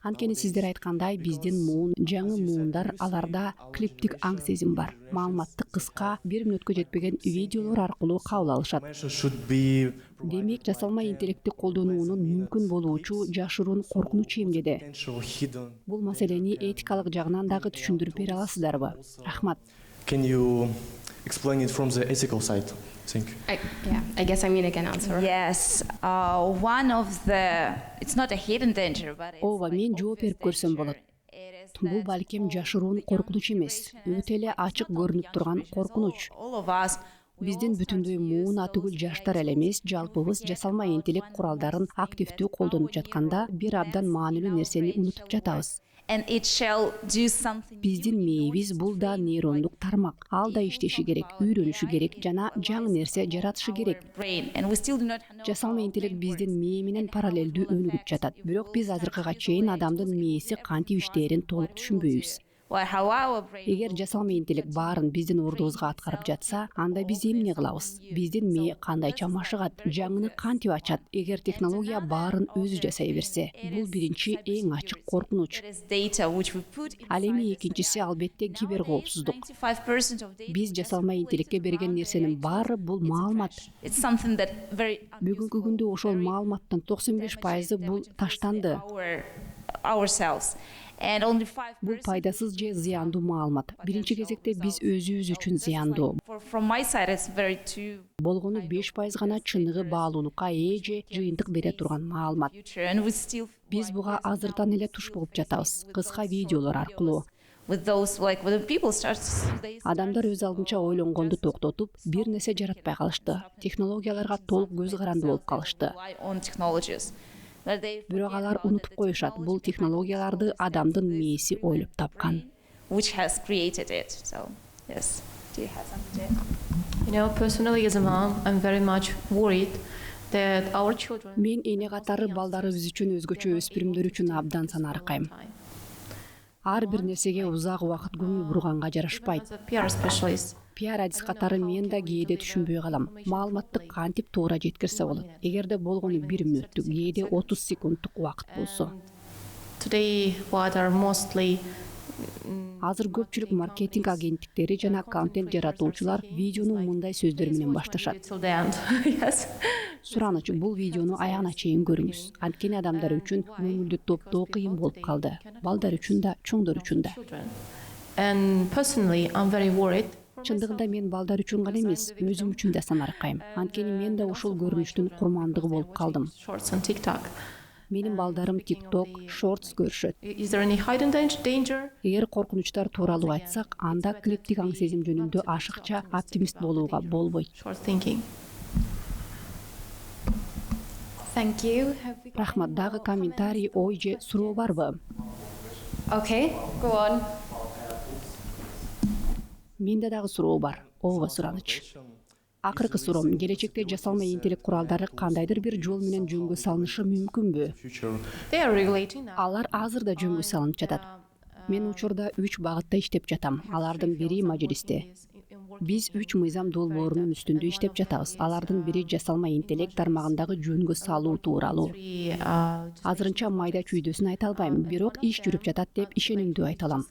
Анткени сиздер айткандай, биздин муун, жаңы муундар, аларда клиптик аң сезим бар. Маалыматты кыска, 1 мүнөткө жетпеген видеолор аркылуу кабыл алышат. Демек, жасалма интеллектти колдонуунун мүмкүн болуучу жашыруун коркунуч эмнеде? Бул маселени этикалык жагынан дагы түшүндүрүп бере аласыздарбы? Рахмат. Can you explain it from the ethical side? Thank you. I guess Amina can answer. Yes, one of the, it's not a hidden danger, but it's Ооба, мен жооп берип көрсөм болот. Бул балким жашыруун коркунуч эмес, өтө эле ачык көрүнүп турган коркунуч. all of us. Биздин бүтүндөй муун атыгүл жаштар эле эмес, жалпыбыз жасалма интеллект куралдарын активдүү колдонуп жатканда бир абдан маанилүү нерсени унутуп жатабыз. And it shall do something. Биздин мээбиз бул да нейрондук тармак. Ал да иштеши керек, үйрөнүшү керек жана жаңы нерсе жаратышы керек. Brain, and we still do not know. Жасалма интеллект биздин мээ менен параллелдүү өнүгүп жатат. Бирок биз азыркыга чейин адамдын мээси кантип иштээрин толук түшүнбөйбүз. How our brain. Эгер жасалма интеллект баарын биздин ордубузга аткарып жатса, анда биз эмне кылабыз? Биздин мээ кандайча машыгат, жаңыны кантип ачат? Эгер технология баарын өзү жасай берсе, бул биринчи эң ачык коркунуч. It is data which we put Ал эми экинчиси албетте киберкоопсуздук. 95% of data. Биз жасалма интеллектке берген нерсенин баары бул маалымат. It's something that very Бүгүнкү күндө ошол маалыматтын 95% бул таштанды. ourselves. And only 5%. Бул пайдасыз же зыяндуу маалымат. Биринчи кезекте биз өзүбүз үчүн зыяндуу. From my side, it's very too Болгону 5% гана чыныгы баалуулукка ээ же жыйынтык бере турган маалымат. future, and we still Биз буга азырдан эле туш болуп жатабыз. Кыска видеолор аркылуу. with those like when people start. They Адамдар өз алдынча ойлонгонду токтотуп, бир нерсе жаратпай калышты. Технологияларга толук көз каранды болуп калышты. rely on technologies. But they Бирок алар унутуп коюшат. Бул технологияларды адамдын мээси ойлоп тапкан. which has created it. So yes, do you have something to add? Personally as a mom, I'm very much worried that our children. Мен эне катары балдарыбыз үчүн өзгөчө өспүрүмдөр үчүн абдан санаркайм. Ар бир нерсеге узак убакыт көңүл бурганга жарашпайт. As a PR specialist, Пиар адис катары мен да кээде түшүнбөй калам. Маалыматты кантип туура жеткирсе болот. Эгерде болгону 1 мүнөттүк, кээде 30 секундтук убакыт болсо. today what are mostly Азыр көпчүлүк маркетинг агенттиктери жана контент жаратуучулар видеону мындай сөздөр менен башташат. till the end. Yes. Сураныч, бул видеону аягына чейин көрүңүз. Анткени адамдар үчүн көңүлдү топтоо кыйын болуп калды. Балдар үчүн да, чоңдор үчүн да. Children. And personally, I'm very worried. Чындыгында мен балдар үчүн гана эмес, өзүм үчүн да санаркайм. Анткени мен да ушул көрүнүштүн курмандыгы болуп калдым. Shorts on TikTok. Менин балдарым TikTok, Shorts көрүшөт. Is there any hidden danger? Эгер коркунучтар тууралуу айтсак, анда клиптик аң сезим жөнүндө ашыкча оптимист болууга болбойт. Short thinking. Thank you. Рахмат, дагы комментарий, ой же суроо барбы? Okay, go on. Менде дагы суроо бар. Ооба, сураныч. Акыркы суроом, келечекте жасалма интеллект куралдары кандайдыр бир жол менен жөнгө салынышы мүмкүнбү? They are regulating now. Алар азыр да жөнгө салынып жатат. Мен учурда 3 багытта иштеп жатам. Алардын бири мажилисте. Биз 3 мыйзам долбоорунун үстүндө иштеп жатабыз. Алардын бири жасалма интеллект тармагындагы жөнгө салуу тууралуу. Азырынча майда чүйдөсүн айта албайм, бирок иш жүрүп жатат деп ишенимдүү айта алам.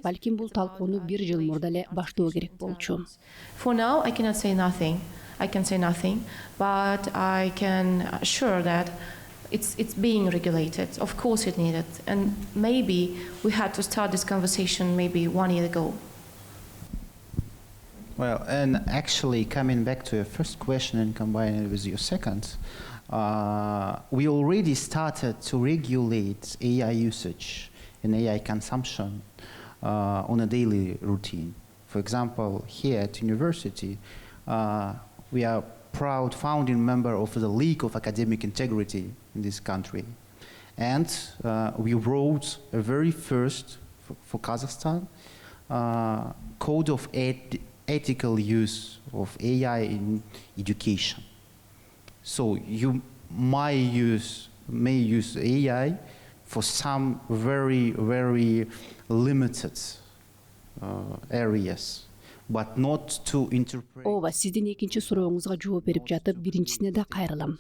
Балким бул талкууну 1 жыл мурда эле баштоо керек болчу. For now, I cannot say nothing. I can say nothing, but I can assure that it's being regulated. Of course it needed, and maybe we had to start this conversation maybe 1 year ago. Well, and actually coming back to your first question and combining it with your second, we already started to regulate AI usage and AI consumption on a daily routine. For example, here at university, we are proud founding member of the League of Academic Integrity in this country. And we wrote a very first, for Kazakhstan, code of ethical use of AI in education. So you may use AI for some very, very limited areas, but not to interpret. Ооба, сиздин экинчи сурооңузга жооп берип жатып, биринчисине да кайрылам.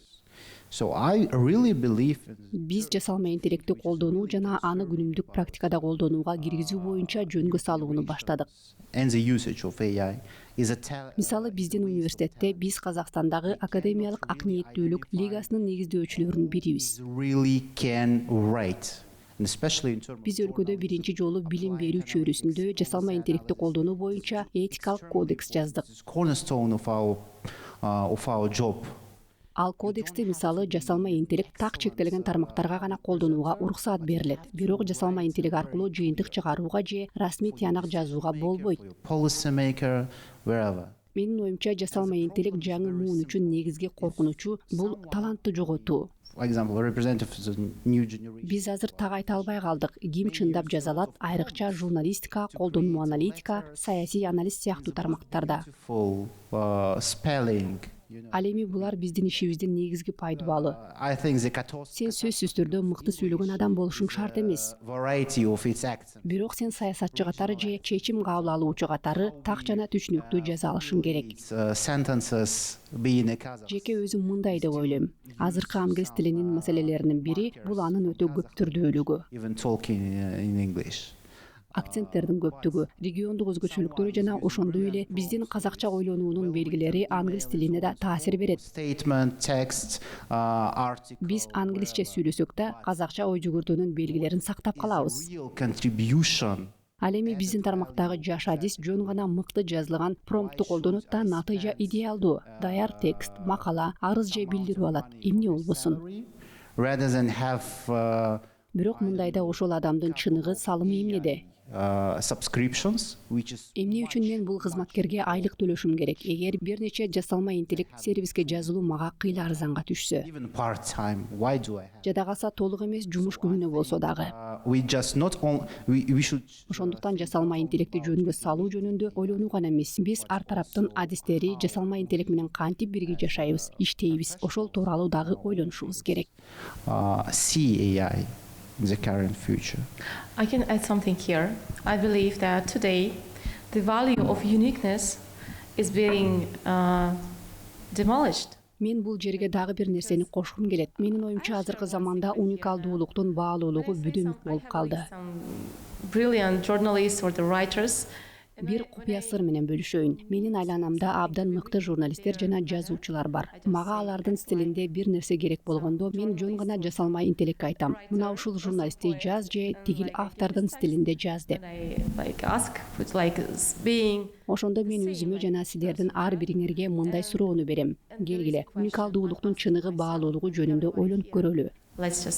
So I really believe Биз жасалма интеллектти колдонуу жана аны күнүмдүк практикада колдонууга киргизүү боюнча жөнгө салууну баштадык. and the usage of AI is a Мисалы, биздин университетте биз Казакстандагы академиялык акниеттүүлүк лигасынын негиздөөчүлөрүнүн бирибиз. really can write. And especially in terms Биз өлкөдө биринчи жолу билим берүү чөйрөсүндө жасалма интеллектти колдонуу боюнча этикалык кодекс жаздык. cornerstone of our job. Ал кодексте мисалы жасалма интеллект так чектелген тармактарга гана колдонууга уруксаат берилет. Бирок жасалма интеллект аркылуу жыйынтык чыгарууга же расмий тыянак жазууга болбойт. Policy maker, wherever. Менин оюмча жасалма интеллект жаңы муун үчүн негизги коркунучу бул талантты жоготуу. For example, representative of the new generation. Биз азыр так айта албай калдык. Ким чындап жаза алат, айрыкча журналистика, колдонуу аналитика, саясий анализ сыяктуу тармактарда. Full spelling. Ал эми булар биздин ишибиздин негизги пайдубалы. I think the Katos Сен сөзсүз түрдө мыкты сүйлөгөн адам болушуң шарт эмес. variety of its accent. Бирок сен саясатчы катары же чечим кабыл алуучу катары так жана түшүнүктүү жаза алышың керек. Its sentences being a Kazakh. Жеке өзүм мындай деп ойлойм. Азыркы англис тилинин маселелеринин бири бул анын өтө көп түрдүүлүгү. Even talking in English. Акценттердин көптүгү, региондук өзгөчөлүктөрү жана ошондой эле биздин казакча ойлонуунун белгилери англис тилине да таасир берет. Statement, text, article. Биз англисче сүйлөсөк да казакча ой жүгүртүүнүн белгилерин сактап калабыз. Real contribution. Ал эми биздин тармактагы жаш адис жөн гана мыкты жазылган промпту колдонот да натыйжа идеалдуу. Даяр текст, макала, арыз же билдирүү алат. Эмне болбосун? Rather than have Бирок мындайда ошол адамдын чыныгы салымы эмнеде? subscriptions, which is Эмне үчүн мен бул кызматкерге айлык төлөшүм керек? Эгер бир нече жасалма интеллект сервиске жазылуу мага кыйла арзанга түшсө, even part-time. Why do I have? жада калса толук эмес жумуш күнүнө болсо дагы. We just not only we should Ошондуктан жасалма интеллектти жөнгө салуу жөнүндө ойлонуу гана эмес, биз ар тараптын адистери жасалма интеллект менен кантип бирге жашайбыз, иштейбиз, ошол тууралуу дагы ойлонушубуз керек. see AI in the current future. I can add something here. I believe that today the value of uniqueness is being demolished. Мен бул жерге дагы бир нерсени кошкум келет. Менин оюмча азыркы заманда уникалдуулуктун баалуулугу бүдүмүк болуп калды. Some brilliant journalists or the writers. Бир купуя сыр менен бөлүшөйүн. Менин айланамда абдан мыкты журналисттер жана жазуучулар бар. Мага алардын стилинде бир нерсе керек болгондо мен жөн гана жасалма интеллектке айтам. Мына ушул журналистти жаз же тигил автордун стилинде жаз деп. I ask, it's like being. Ошондо мен өзүмө жана силердин ар бириңерге мындай суроону берем. Келгиле, уникалдуулуктун чыныгы баалуулугу жөнүндө ойлонуп көрөлү. Let's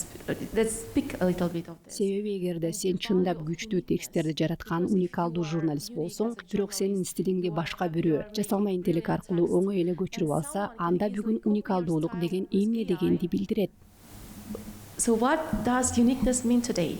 speak a little bit of this. Себеби эгерде сен чындап күчтүү тексттерди жараткан уникалдуу журналист болсоң, бирок сенин стилиңди башка бирөө жасалма интеллект аркылуу оңой эле көчүрүп алса, анда бүгүн уникалдуулук деген эмне дегенди билдирет. So what does uniqueness mean today?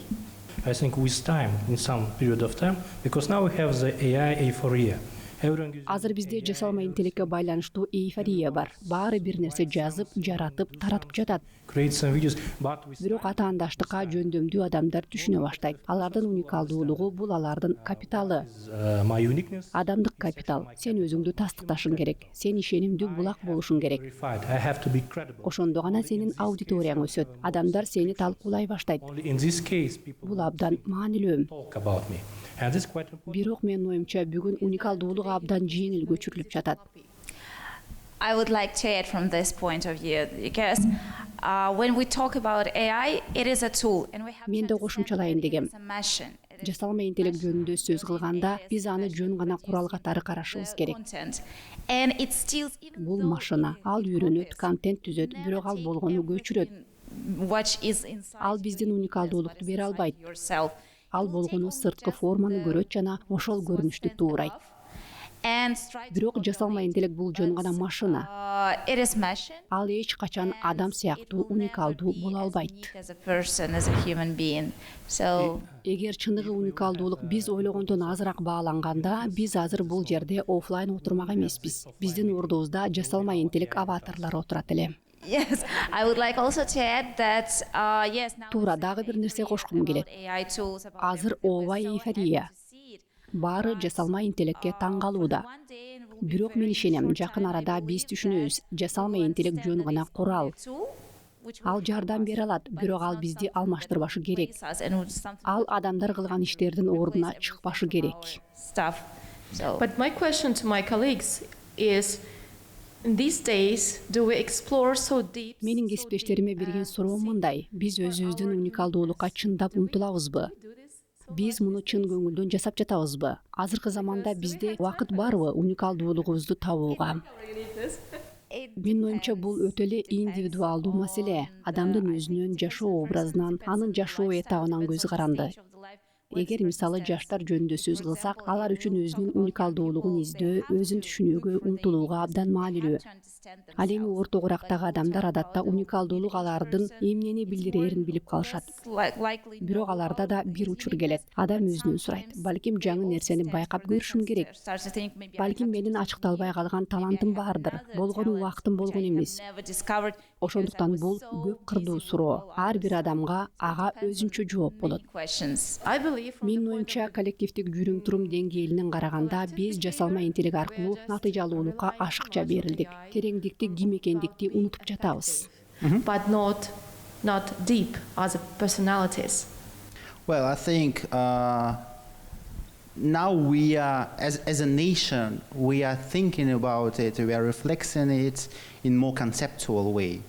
I think with time, in some period of time, because now we have the AI euphoria. Азыр бизде жасалма интеллектке байланыштуу эйфория бар. Баары бир нерсе жазып, жаратып, таратып жатат. Create some videos, but we Бирок атаандаштыкка жөндөмдүү адамдар түшүнө баштайт. Алардын уникалдуулугу бул алардын капиталы. my uniqueness Адамдык капитал. Сен өзүңдү тастыкташың керек. Сен ишенимдүү булак болушуң керек. verified. I have to be credible. Ошондо гана сенин аудиторияң өсөт. Адамдар сени талкуулай баштайт. Only in this case, people Бул абдан маанилүү. talk about me, and this is quite important. Бирок менин оюмча бүгүн уникалдуулук абдан жеңил көчүрүлүп жатат. I would like to add from this point of view because when we talk about AI, it is a tool, and we have to Мен да understand кошумчалайын that it дегем. is a machine. It is Жасалма интеллект жөнүндө сөз кылганда биз аны жөн гана курал катары карашыбыз керек. content, and it steals even Бул though машина, it ал is үйрөнөт, obvious. контент түзөт, бирок ал болгону көчүрөт. What is inside Ал you биздин is уникалдуулукту what is бере inside албайт. yourself. Ал болгону сырткы форманы көрөт жана ошол көрүнүштү туурайт. And try to Бирок жасалма интеллект бул жөн гана машина. it is machine. Ал эч качан адам сыяктуу уникалдуу боло албайт. As a person, as a human being. So Эгер чыныгы уникалдуулук биз ойлогондон азыраак бааланганда, биз азыр бул жерде офлайн отурмак эмеспиз. Биздин ордубузда жасалма интеллект аватарлары отурат эле. yes, I would like also to add that yes. Now Туура, it's дагы бир нерсе about кошкум келет. AI tools, about Азыр everything. We're ооба so эйфория. happy to see it. Баары жасалма интеллектке таң калууда. One day it will be Бирок мен very ишенем, short жакын time, I арада биз believe түшүнөбүз, that жасалма we will интеллект understand жөн that гана it's курал. only a tool which will Ал help жардам us, бере алат, but бирок it's ал not бизди something that алмаштырбашы will керек. replace us and it's something Ал that адамдар кылган иштердин ордуна replace чыкпашы everything керек. from our stuff. So But my question to my colleagues is, in these days, do we explore so deep? Менин кесиптештериме берген суроом мындай: биз өзүбүздүн уникалдуулукка чындап умтулабызбы? Биз муну чын көңүлдөн жасап жатабызбы? Азыркы заманда бизде убакыт барбы уникалдуулугубузду табууга? Менин оюмча бул өтө эле индивидуалдуу маселе. Адамдын өзүнүн жашоо образынан, анын жашоо этабынан көз каранды. Эгер мисалы жаштар жөнүндө сөз кылсак, алар үчүн өзүнүн уникалдуулугун издөө, өзүн түшүнүүгө умтулууга абдан маанилүү. Ал эми орто курактагы адамдар адатта уникалдуулук алардын эмнени билдирээрин билип калышат. Бирок аларда да бир учур келет. Адам өзүнөн сурайт: балким жаңы нерсени байкап көрүшүм керек. Балким менин ачыкталбай калган талантым бардыр. Болгону убактым болгон эмес. Ошондуктан бул көп кырдуу суроо. Ар бир адамга ага өзүнчө жооп болот. I believe from Менин оюмча коллективдик жүрүм турум деңгээлинен караганда биз жасалма интеллект аркылуу натыйжалуулукка ашыкча берилдик. Тереңдикти, ким экендикти унутуп жатабыз. but not deep as a personalities. Well, I think now we are, as a nation, we are thinking about it, we are reflecting it in more conceptual way.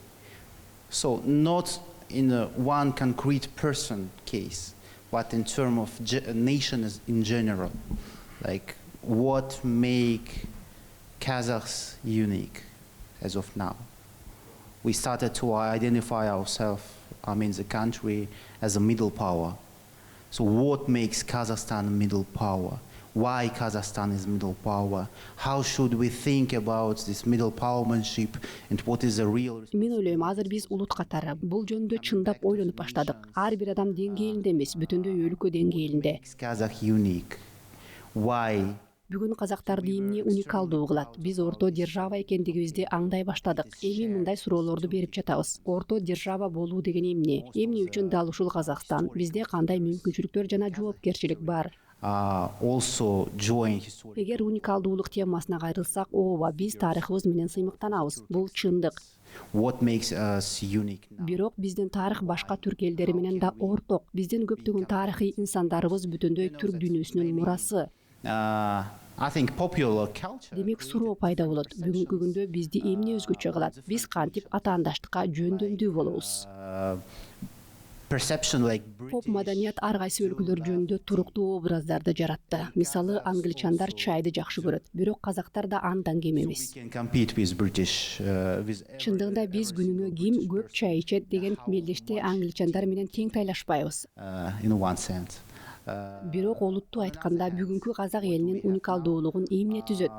So not in a one concrete person case, but in terms of nations in general. Like what make Kazakhs unique as of now? We started to identify ourselves, the country, as a middle power. So what makes Kazakhstan a middle power? Why Kazakhstan is middle power? How should we think about this middle powermanship and what is the real... Мен ойлойм, азыр биз улут катары бул жөнүндө чындап ойлонуп баштадык. Ар бир адам деңгээлинде эмес, бүтүндөй өлкө деңгээлинде. Kazakh unique. Why? Бүгүн казактарды эмне уникалдуу кылат? Биз орто держава экендигибизди аңдай баштадык. Эми мындай суроолорду берип жатабыз. Орто держава болуу деген эмне? Эмне үчүн дал ушул Казакстан? Бизде кандай мүмкүнчүлүктөр жана жоопкерчилик бар? Also join history. Эгер уникалдуулук темасына кайрылсак, ооба, биз тарыхыбыз менен сыймыктанабыз. Бул чындык. What makes us unique now? Бирок биздин тарых башка түрк элдери менен да орток. Биздин көптөгөн тарыхый инсандарыбыз бүтүндөй түрк дүйнөсүнүн мурасы. I think popular culture. Демек суроо пайда болот. Бүгүнкү күндө бизди эмне өзгөчө кылат? Биз кантип атаандаштыкка жөндөмдүү болобуз? Perception like Поп маданият ар кайсы өлкөлөр жөнүндө туруктуу образдарды жаратты. Мисалы, англичандар чайды жакшы көрөт, бирок казактар да андан кем we эмес. can compete with British with Чындыгында биз күнүнө ким көп чай ичет деген мелдеште англичандар менен тең тайлашпайбыз. in one sense. Бирок олуттуу айтканда бүгүнкү казак элинин уникалдуулугун эмне түзөт?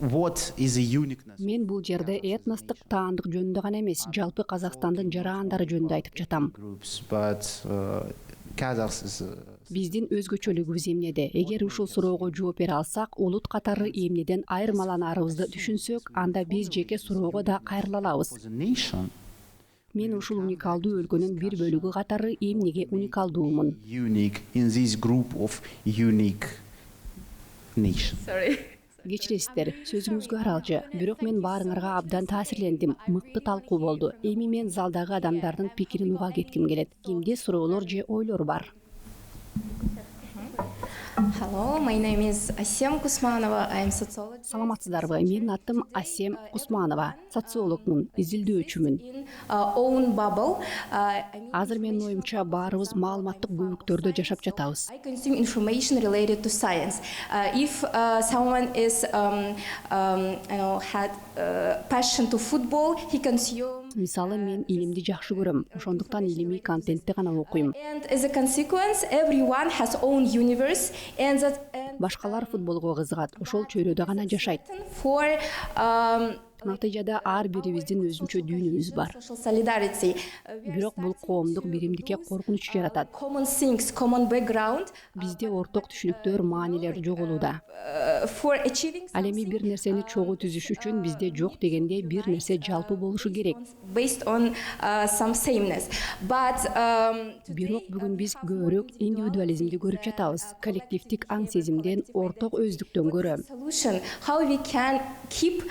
What is the uniqueness? Мен бул жерде этностук таандык жөнүндө гана эмес, жалпы Казакстандын жарандары жөнүндө айтып жатам. Groups, but Биздин өзгөчөлүгүбүз эмнеде? Эгер ушул суроого жооп бере алсак, улут катары эмнеден айырмаланаарыбызды түшүнсөк, анда биз жеке суроого да кайрыла алабыз. Мен ушул уникалдуу өлкөнүн бир бөлүгү катары эмнеге уникалдуумун? Кечиресиздер, сөзүңүзгө аралжы. Бирок мен баарыңарга абдан таасирлендим. Мыкты талкуу болду. Эми мен залдагы адамдардын пикирин уга кетким келет. Кимде суроолор же ойлор бар? Hello, my name is Asem Kusmanova. I am sociologist. Саламатсыздарбы? Менин атым Асем Кусманова. Социологмун, изилдөөчүмүн. Own bubble. Азыр менин оюмча баарыбыз маалыматтык бөлүктөрдө жашап жатабыз. I consume information related to science. If someone is, had passion to football, he consumes. Мисалы, мен илимди жакшы көрөм. Ошондуктан илимий контентти гана окуйм. And as a consequence, everyone has own universe, and Башкалар футболго кызыгат. Ошол чөйрөдө гана жашайт. for Натыйжада ар бирибиздин өзүнчө дүйнөбүз бар. social solidarity. Бирок бул коомдук биримдикке коркунуч жаратат. Common things, common background. Бизде орток түшүнүктөр, маанилер жоголууда. For achieving Ал эми бир нерсени чогуу түзүш үчүн бизде жок дегенде бир нерсе жалпы болушу керек. based on some sameness. But Бирок бүгүн биз көбүрөөк индивидуализмди көрүп жатабыз. Коллективдик аң сезимден, орток өздүктөн көрө. solution, how we can keep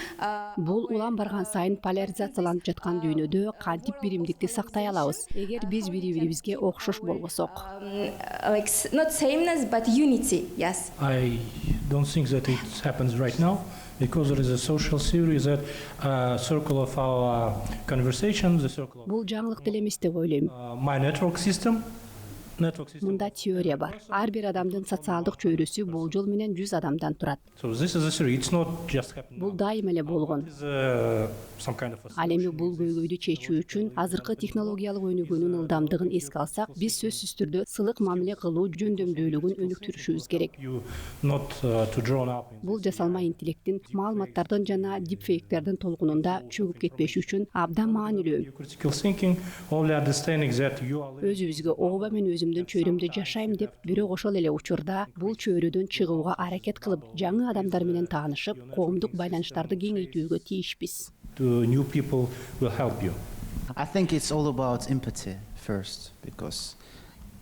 Бул улам барган сайын поляризацияланып жаткан дүйнөдө кантип биримдикти сактай алабыз? Эгер биз бири-бирибизге окшош болбосок. like not sameness but unity. Yes. I don't think that it happens right now because there is a social theory that circle of our conversation, the circle of Бул жаңылык деле эмес деп ойлойм. my network system. Мында теория бар. Ар бир адамдын социалдык чөйрөсү болжол менен 100 адамдан турат. So this is a theory. It's not just happening. Бул дайыма эле болгон. It's some kind of a Ал эми бул көйгөйдү чечүү үчүн азыркы технологиялык өнүгүүнүн ылдамдыгын эске алсак, биз сөзсүз түрдө сылык мамиле кылуу жөндөмдүүлүгүн өнүктүрүшүбүз керек. you not to drawn up. Бул жасалма интеллекттин маалыматтардын жана дипфейктердин толкунунда чөгүп кетпеш үчүн абдан маанилүү. Critical thinking, only understanding that you are living Өзүбүзгө ооба мен өзүмдүн чөйрөмдө жашайм деп, бирок ошол эле учурда бул чөйрөдөн чыгууга аракет кылып, жаңы адамдар менен таанышып, коомдук байланыштарды кеңейтүүгө тийишпиз. to new people will help you. I think it's all about empathy first, because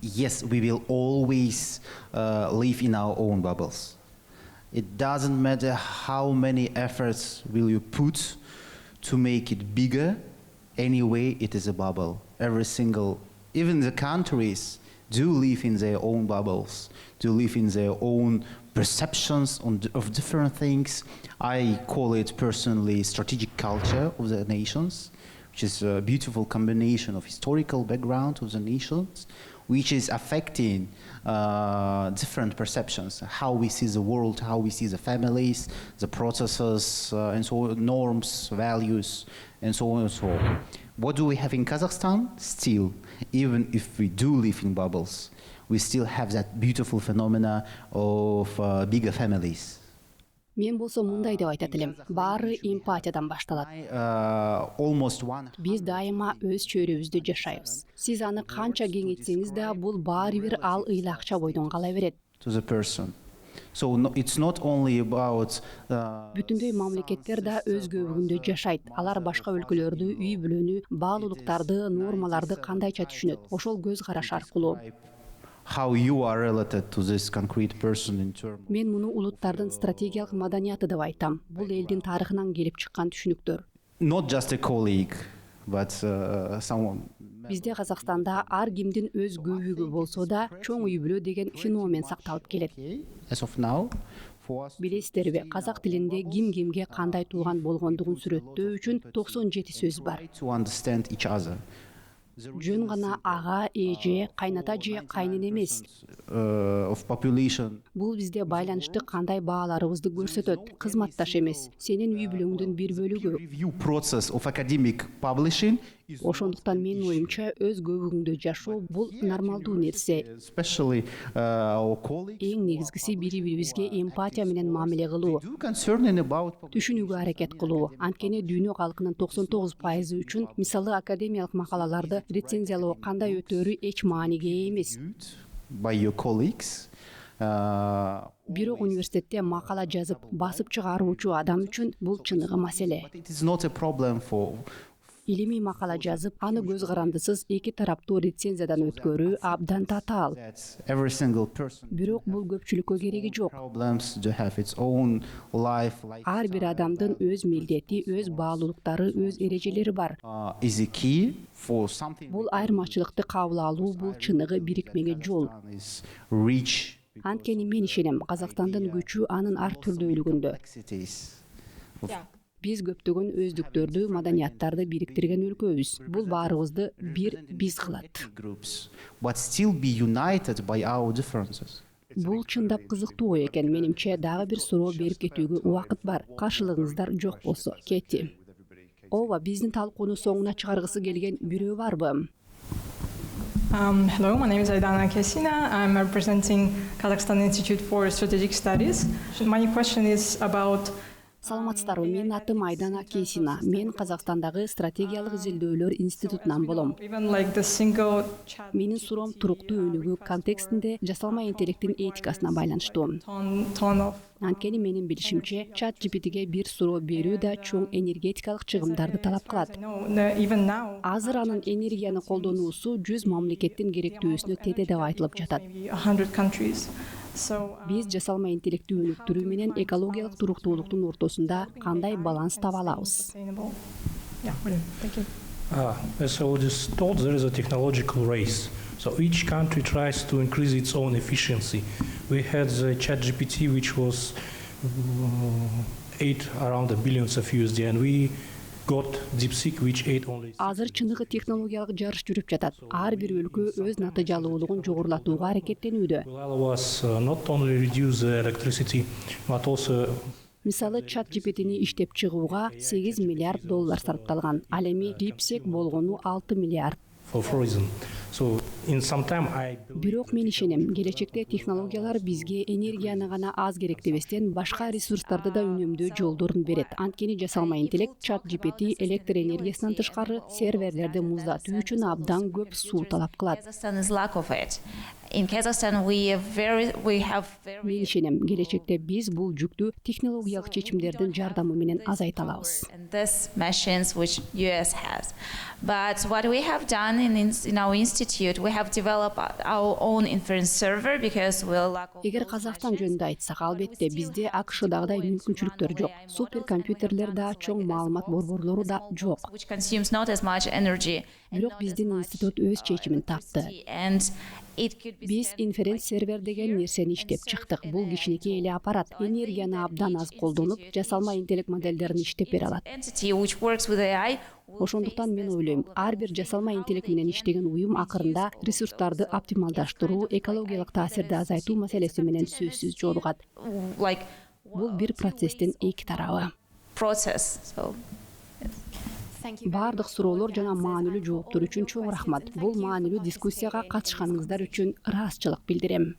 yes, we will always live in our own bubbles. It doesn't matter how many efforts will you put to make it bigger. Anyway, it is a bubble. Every single, even the countries do live in their own bubbles, do live in their own perceptions of different things. I call it personally strategic culture of the nations, which is a beautiful combination of historical background of the nations, which is affecting different perceptions, how we see the world, how we see the families, the processes, and so on, norms, values, and so on and so on. What do we have in Kazakhstan? Still, even if we do live in bubbles, we still have that beautiful phenomena of bigger families. Мен болсо мындай деп айтат элем. Баары эмпатиядан башталат. Almost one. Биз дайыма өз чөйрөбүздө жашайбыз. Сиз аны канча кеңейтсеңиз да, бул баары бир ал ыйлакча бойдон кала берет. To the person. So it's not only about. Бүтүндөй мамлекеттер да өз көбүгүндө жашайт. Алар башка өлкөлөрдү, үй бүлөнү, баалуулуктарды, нормаларды кандайча түшүнөт. Ошол көз караш аркылуу. How you are related to this concrete person in terms. Мен муну улуттардын стратегиялык маданияты деп айтам. Бул элдин тарыхынан келип чыккан түшүнүктөр. Not just a colleague, but someone. Бизде Казакстанда ар кимдин өз көбүгү болсо да, чоң үй бүлө деген феномен сакталып келет. As of now, for us. Билесиздерби, казак тилинде ким кимге кандай тууган болгондугун сүрөттөө үчүн 97 сөз бар. To understand each other. Жөн гана ага, эже, кайната же кайнен эмес. Of population. Бул бизде байланышты кандай бааларыбызды көрсөтөт. Кызматташ эмес, сенин үй бүлөңдүн бир бөлүгү. Review process of academic publishing Ошондуктан менин оюмча өз көбүгүңдө жашоо бул нормалдуу нерсе. Especially our colleagues Эң негизгиси бири-бирибизге эмпатия менен мамиле кылуу, do concerning about түшүнүүгө аракет кылуу. Анткени дүйнө калкынын 99% үчүн мисалы академиялык макалаларды рецензиялоо кандай өтөөрү эч мааниге эмес. by your colleagues. Бирок университетте макала жазып, басып чыгаруучу адам үчүн бул чыныгы маселе. But it is not a problem for Илимий макала жазып, аны көз карандысыз эки тараптуу рецензиядан өткөрүү абдан татаал. that every single person Бирок бул көпчүлүккө кереги жок. problems to have its own life Ар бир адамдын өз милдети, өз баалуулуктары, өз эрежелери бар. is a key for something Бул айырмачылыкты кабыл алуу, бул чыныгы бирикмеге жол. is reach Анткени мен ишенем, Казакстандын күчү анын ар түрдүүлүгүндө. complexities. Биз көптөгөн өздүктөрдү, маданияттарды бириктирген өлкөбүз. Бул баарыбызды бир биз кылат. Groups, but still be united by our differences. Бул чындап кызыктуу ой экен. Менимче дагы бир суроо берип кетүүгө убакыт бар. Каршылыгыңыздар жок болсо, Кетти. Ооба, биздин талкууну соңуна чыгаргысы келген бирөө барбы? Hello, my name is Aidana Kesina. I'm representing Kazakhstan Institute for Strategic Studies. My question is about Саламатсыздарбы, менин атым Айдана Кесина. Мен Казакстандагы стратегиялык изилдөөлөр институтунан болом. even like the single chat Менин суроом туруктуу өнүгүү контекстинде жасалма интеллекттин этикасына байланыштуу. tone of Анткени менин билишимче, чат GPTге бир суроо берүү да чоң энергетикалык чыгымдарды талап кылат. I know that even now Азыр анын энергияны колдонуусу 100 мамлекеттин керектүүсүнө тете деп айтылып жатат. maybe 100 countries. So Биз жасалма интеллектти өнүктүрүү менен экологиялык туруктуулуктун ортосунда кандай баланс таба алабыз? sustainable. Yeah, brilliant. Thank you. As I was told, there is a technological race. So each country tries to increase its own efficiency. We had the ChatGPT, which was ate around a billions of USD, and we got DeepSeek, which ate only. Азыр чыныгы технологиялык жарыш жүрүп жатат. Ар бир өлкө өз натыйжалуулугун жогорулатууга аракеттенүүдө. Will allow us not only reduce the electricity, but also Мисалы, чат GPTни иштеп чыгууга $8 миллиард сарпталган. Ал эми DeepSeek болгону 6 миллиард. for reason. So in some time, I Бирок мен ишенем, келечекте технологиялар бизге энергияны гана аз керектебестен башка ресурстарды да үнөмдөө жолдорун берет. Анткени жасалма интеллект чат GPT электр энергиясынан тышкары серверлерди муздатуу үчүн абдан көп суу талап кылат. Kazakhstan is lack of it. In Kazakhstan, we have very Мен ишенем, келечекте биз бул жүктү технологиялык чечимдердин жардамы менен азайта алабыз. and this machines which US has. But what we have done in our institute, we have developed our own inference server because we lack of. Эгер Казакстан жөнүндө айтсак, албетте бизде АКШдагыдай мүмкүнчүлүктөр жок. Суперкомпьютерлер да, чоң маалымат борборлору да жок. Which consumes not as much energy. Бирок биздин институт өз чечимин тапты. And it could be Биз инференц сервер деген нерсени иштеп чыктык. Бул кичинекей эле аппарат энергияны абдан аз колдонуп, жасалма интеллект модельдерин иштеп бере алат. entity which works with AI. Ошондуктан мен ойлойм, ар бир жасалма интеллект менен иштеген уюм акырында ресурстарды оптималдаштыруу, экологиялык таасирди азайтуу маселеси менен сөзсүз жолугат. Like Бул бир процесстин эки тарабы. process. So Бардык суроолор жана маанилүү жооптор үчүн чоң рахмат. Бул маанилүү дискуссияга катышканыңыздар үчүн ыраазычылык билдирем.